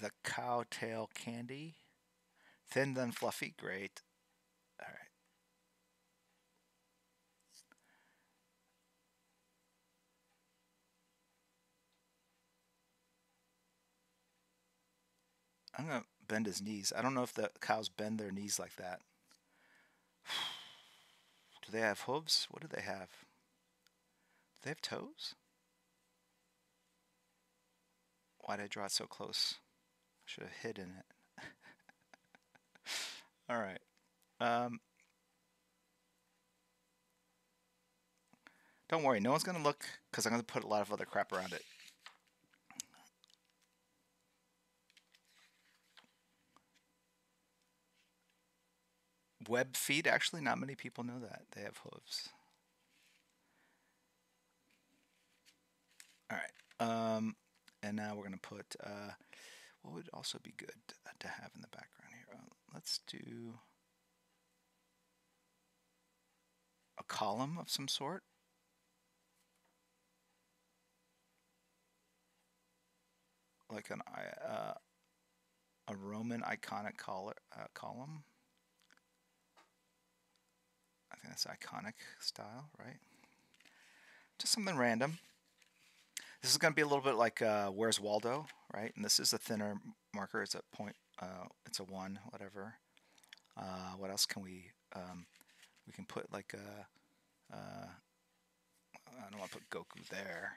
The cow tail candy? Thin then fluffy? Great. All right. I'm going to bend his knees. I don't know if the cows bend their knees like that. Do they have hooves? What do they have? Do they have toes? Why did I draw it so close? I should have hidden it. All right. Don't worry, no one's going to look, because I'm going to put a lot of other crap around it. Web feet, actually, not many people know that. They have hooves. All right. And now we're going to put, what would also be good to have in the background here? Let's do a column of some sort. Like a Roman iconic column. I think that's iconic style, right? Just something random. This is going to be a little bit like Where's Waldo, right? And this is a thinner marker. It's a point. It's a 1, whatever. What else can we? We can put like a. I don't want to put Goku there.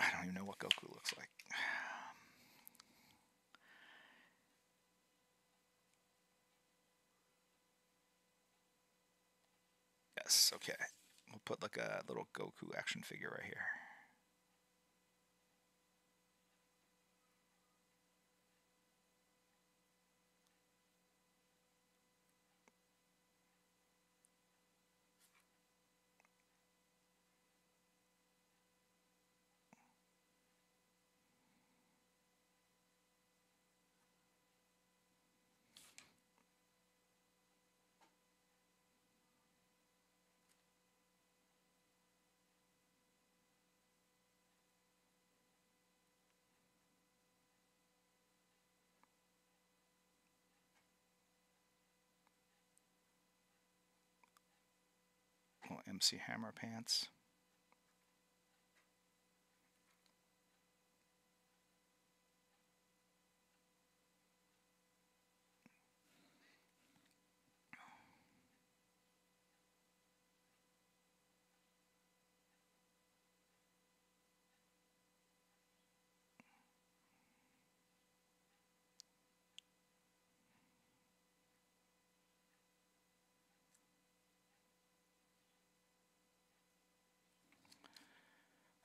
I don't even know what Goku looks like. Yes, okay. We'll put like a little Goku action figure right here. Little MC Hammer pants.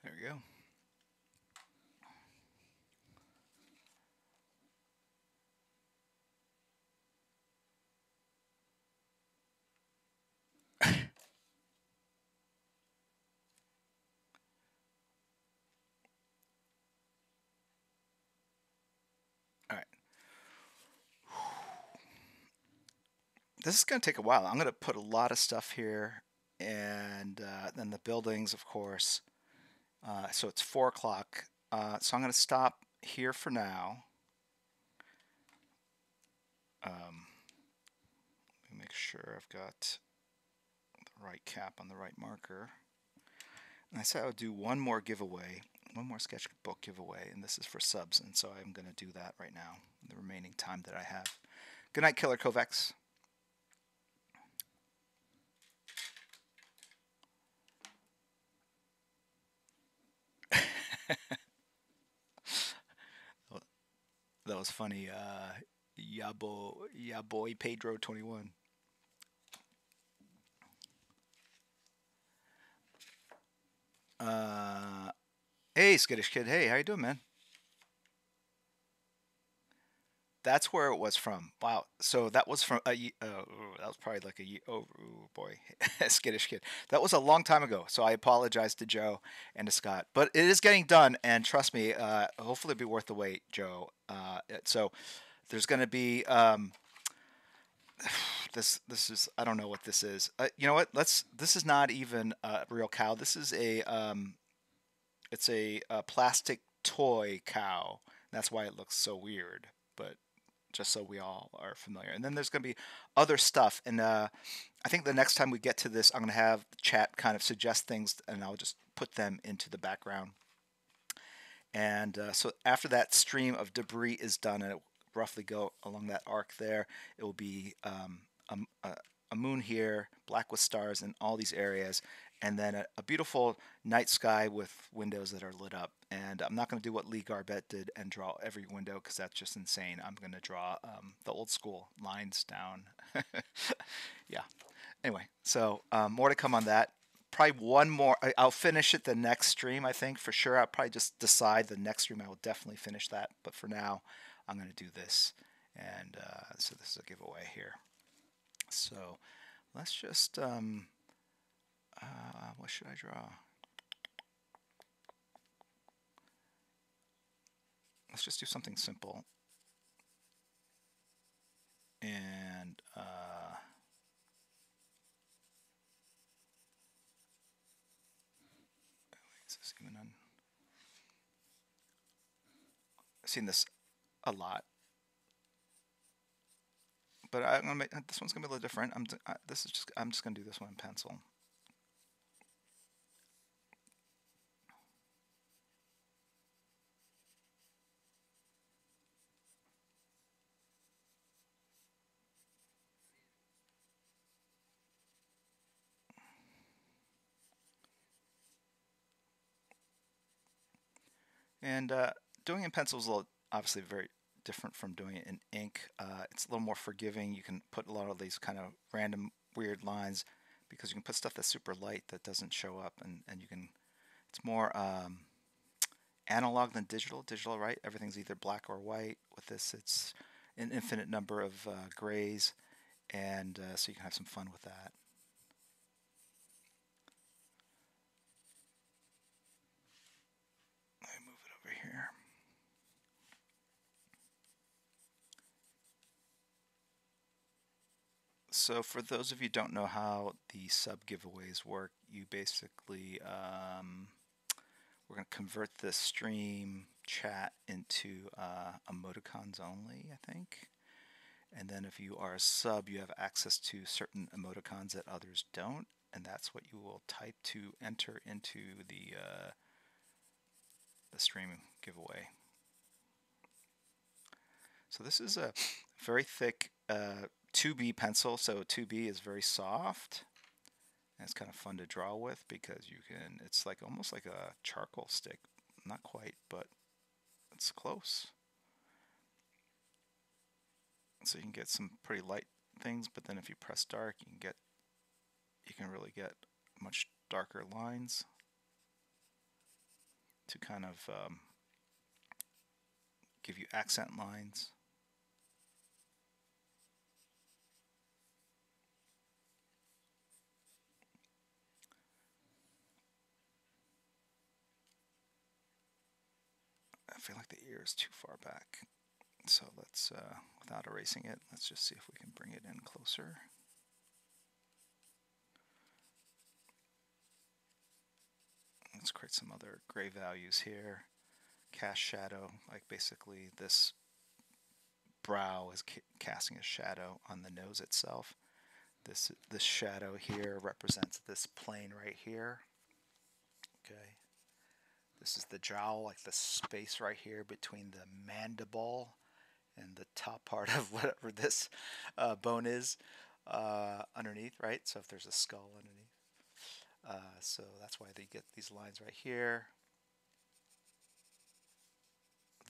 There we go. All right. This is going to take a while. I'm going to put a lot of stuff here, and then the buildings, of course. So it's 4 o'clock. So I'm going to stop here for now. Let me make sure I've got the right cap on the right marker. And I said I would do one more giveaway, one more sketchbook giveaway, and this is for subs, and so I'm going to do that right now, in the remaining time that I have. Good night, Killer Kovacs. That was funny. Ya boy Pedro 21. Hey, Skittish Kid. Hey, how you doing, man? That's where it was from. Wow. So that was from that was probably like oh boy, Skittish Kid. That was a long time ago. So I apologize to Joe and to Scott, but it is getting done, and trust me, hopefully it'll be worth the wait, Joe. So there's going to be this is, I don't know what this is. You know what? This is not even a real cow. This is it's a plastic toy cow. That's why it looks so weird. But just so we all are familiar. And then there's going to be other stuff. And I think the next time we get to this, I'm going to have the chat kind of suggest things, and I'll just put them into the background. And so after that stream of debris is done, and it roughly go along that arc there, it will be a moon here, black with stars in all these areas, and then a beautiful night sky with windows that are lit up. And I'm not going to do what Lee Garbett did and draw every window, because that's just insane. I'm going to draw the old school lines down. Yeah. Anyway, so more to come on that. Probably one more. I'll finish it the next stream, I think, for sure. I'll probably just decide the next stream I will definitely finish that. But for now, I'm going to do this. And so this is a giveaway here. So let's just, what should I draw? Let's just do something simple. And Is this even on? I've seen this a lot, but I'm gonna make this one's gonna be a little different. I'm just gonna do this one in pencil. And doing it in pencil is obviously very different from doing it in ink. It's a little more forgiving. You can put a lot of these kind of random weird lines because you can put stuff that's super light that doesn't show up, and you can. It's more analog than digital. Digital, right? Everything's either black or white. With this, it's an infinite number of grays, and so you can have some fun with that. Let me move it over here. So for those of you who don't know how the sub giveaways work, you basically we're going to convert the stream chat into emoticons only, I think. And then if you are a sub, you have access to certain emoticons that others don't, and that's what you will type to enter into the stream giveaway. So this is a very thick 2B pencil, so 2B is very soft. And it's kind of fun to draw with because you can, it's like almost like a charcoal stick. Not quite, but it's close. So you can get some pretty light things, but then if you press dark, you can really get much darker lines to kind of give you accent lines. I feel like the ear is too far back. So let's, without erasing it, let's just see if we can bring it in closer. Let's create some other gray values here. Cast shadow, like basically this brow is casting a shadow on the nose itself. This shadow here represents this plane right here. Okay. This is the jowl, like the space right here between the mandible and the top part of whatever this bone is underneath, right? So if there's a skull underneath. So that's why they get these lines right here.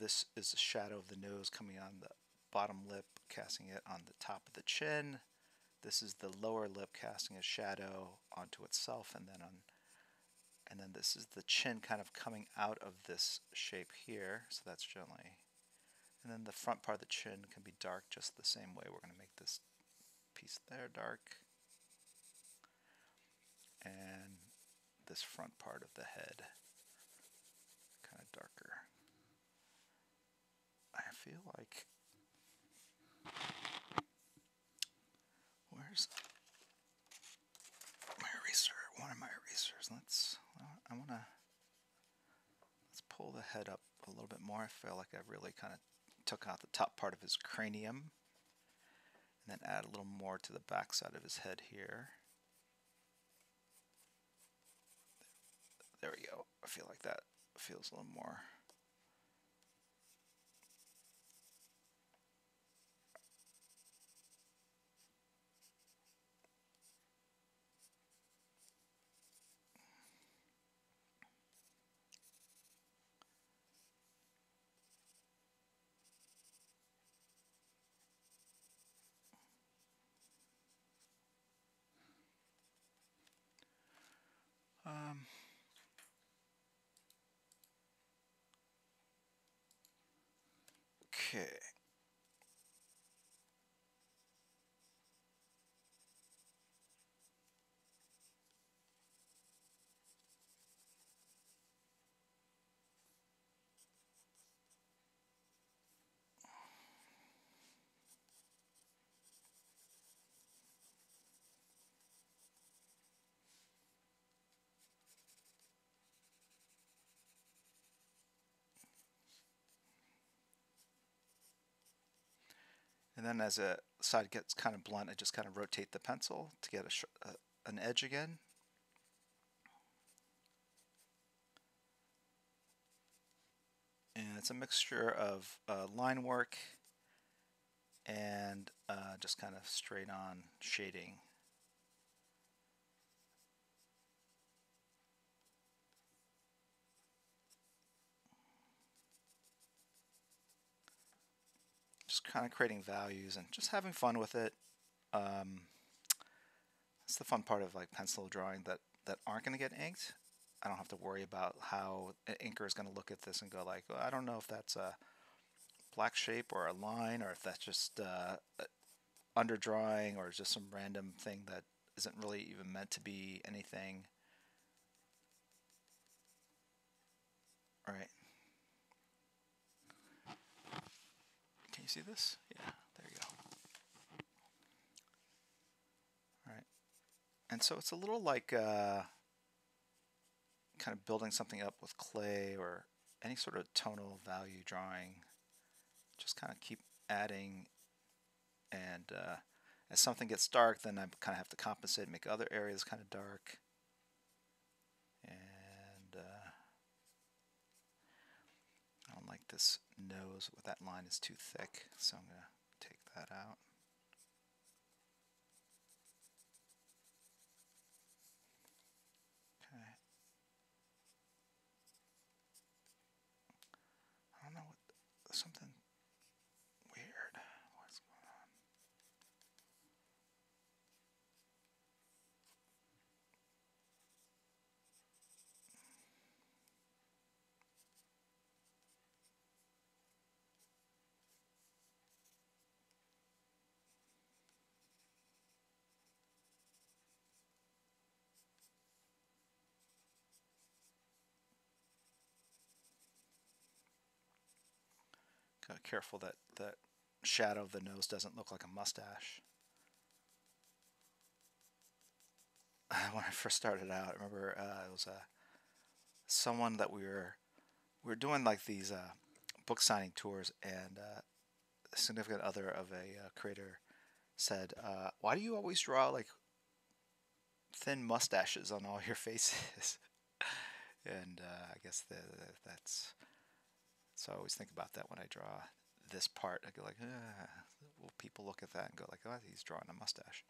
This is the shadow of the nose coming on the bottom lip, casting it on the top of the chin. This is the lower lip casting a shadow onto itself, and then this is the chin kind of coming out of this shape here. So that's generally, and then the front part of the chin can be dark just the same way. We're going to make this piece there dark, and this front part of the head kind of darker. I feel like, where's my eraser? One of my erasers. Let's pull the head up a little bit more. I feel like I really kind of took out the top part of his cranium, and then add a little more to the back side of his head here. There we go. I feel like that feels a little more. Okay. then as a side gets kind of blunt, I just kind of rotate the pencil to get an edge again. And it's a mixture of line work and just kind of straight on shading. Just kind of creating values and just having fun with it. It's the fun part of like pencil drawing that aren't going to get inked. I don't have to worry about how an inker is going to look at this and go like, well, I don't know if that's a black shape or a line, or if that's just underdrawing or just some random thing that isn't really even meant to be anything. All right. Can you see this? Yeah, there you go. All right. And so it's a little like kind of building something up with clay or any sort of tonal value drawing. Just kind of keep adding, and as something gets dark, then I kind of have to compensate and make other areas kind of dark. And I don't like this nose, that line is too thick, so I'm going to take that out. Okay. I don't know what, something weird. What's going on? Gotta be careful that that shadow of the nose doesn't look like a mustache. When I first started out, I remember it was someone that we were doing like these book signing tours, and a significant other of a creator said, "Why do you always draw like thin mustaches on all your faces?" And I guess that's so I always think about that when I draw this part. I go like, will people look at that and go like, "Oh, he's drawing a mustache"?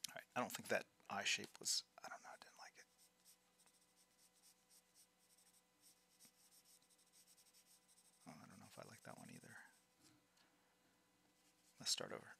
All right, I don't think that eye shape was. I don't know. I didn't like it. Oh, I don't know if I like that one either. Let's start over.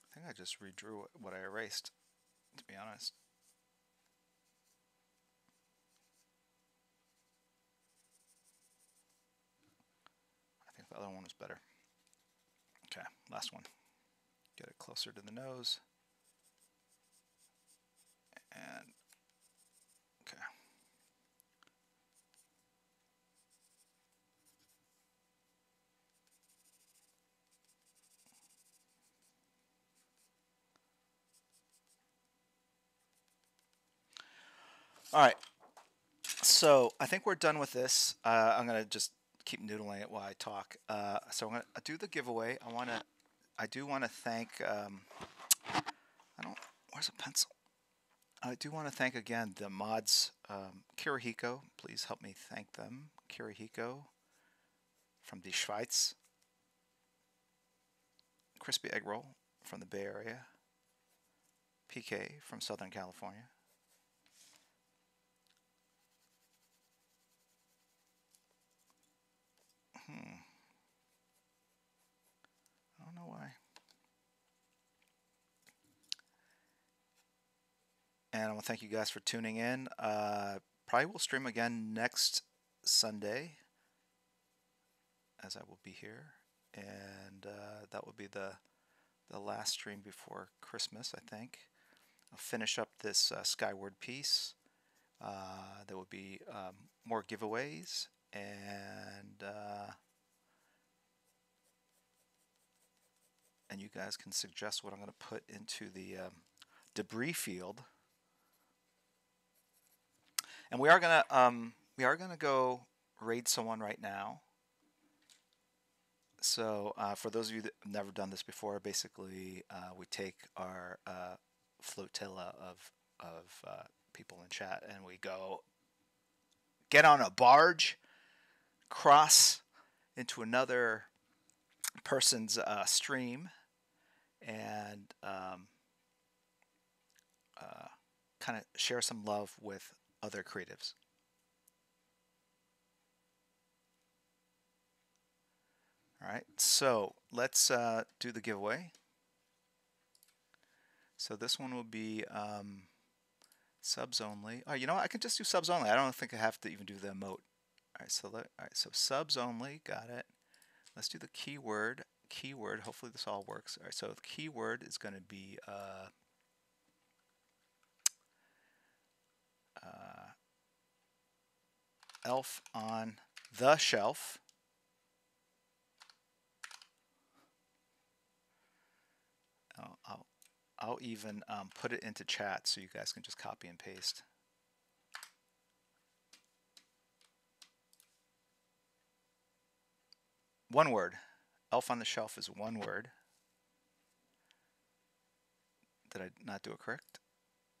I think I just redrew what I erased, to be honest. I think the other one was better. Okay, last one. Get it closer to the nose. And, okay. All right, so I think we're done with this. I'm gonna just keep noodling it while I talk. So I'm gonna do the giveaway. I do want to thank. Where's a pencil? I do want to thank again the mods, Kirihiko. Please help me thank them. Kirihiko from the Schweiz. Crispy Egg Roll from the Bay Area. PK from Southern California. I don't know why. And I want to thank you guys for tuning in. Probably will stream again next Sunday, as I will be here. And that will be the last stream before Christmas, I think. I'll finish up this Skyward piece. There will be more giveaways, and and you guys can suggest what I'm going to put into the debris field. And we are gonna go raid someone right now. So for those of you that have never done this before, basically we take our flotilla of people in chat and we go get on a barge, cross into another person's stream, and kind of share some love with other creatives. All right, so let's do the giveaway. So this one will be subs only. Oh, you know what? I can just do subs only. I don't think I have to even do the emote. All right, so subs only. Got it. Let's do the keyword. Keyword. Hopefully this all works. All right, so the keyword is going to be elf on the shelf. I'll even put it into chat so you guys can just copy and paste. One word. Elf on the shelf is one word. Did I not do it correct?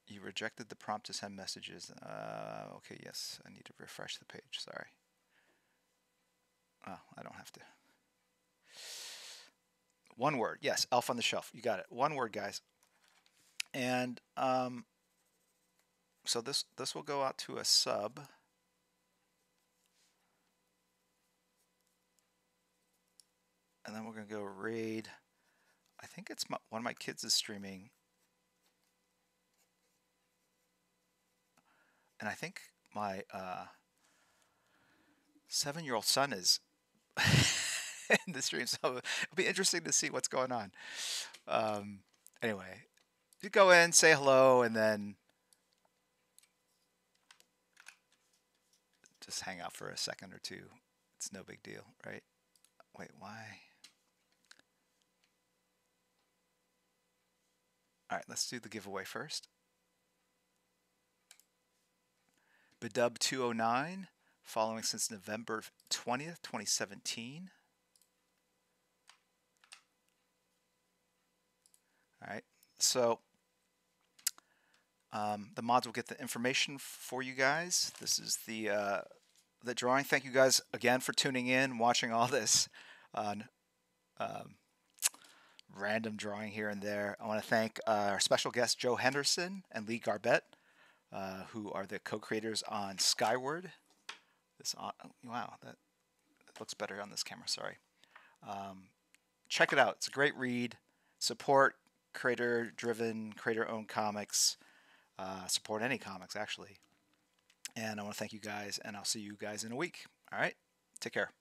You rejected the prompt to send messages. Okay, yes. I need to refresh the page. Sorry. Oh, I don't have to. One word. Yes, elf on the shelf. You got it. One word, guys. And so this will go out to a sub. And then we're going to go raid. I think it's one of my kids is streaming. And I think my 7-year-old son is in the stream. So it'll be interesting to see what's going on. Anyway, you go in, say hello, and then just hang out for a second or two. It's no big deal, right? Wait, why? All right, let's do the giveaway first. Bedub 209, following since November 20th, 2017. All right, so the mods will get the information for you guys. This is the drawing. Thank you guys again for tuning in, watching all this random drawing here and there. I want to thank our special guests Joe Henderson and Lee Garbett, who are the co-creators on SKYWARD. Wow, that looks better on this camera. Sorry. Check it out. It's a great read. Support creator-driven, creator-owned comics. Support any comics, actually. And I want to thank you guys, and I'll see you guys in a week. All right? Take care.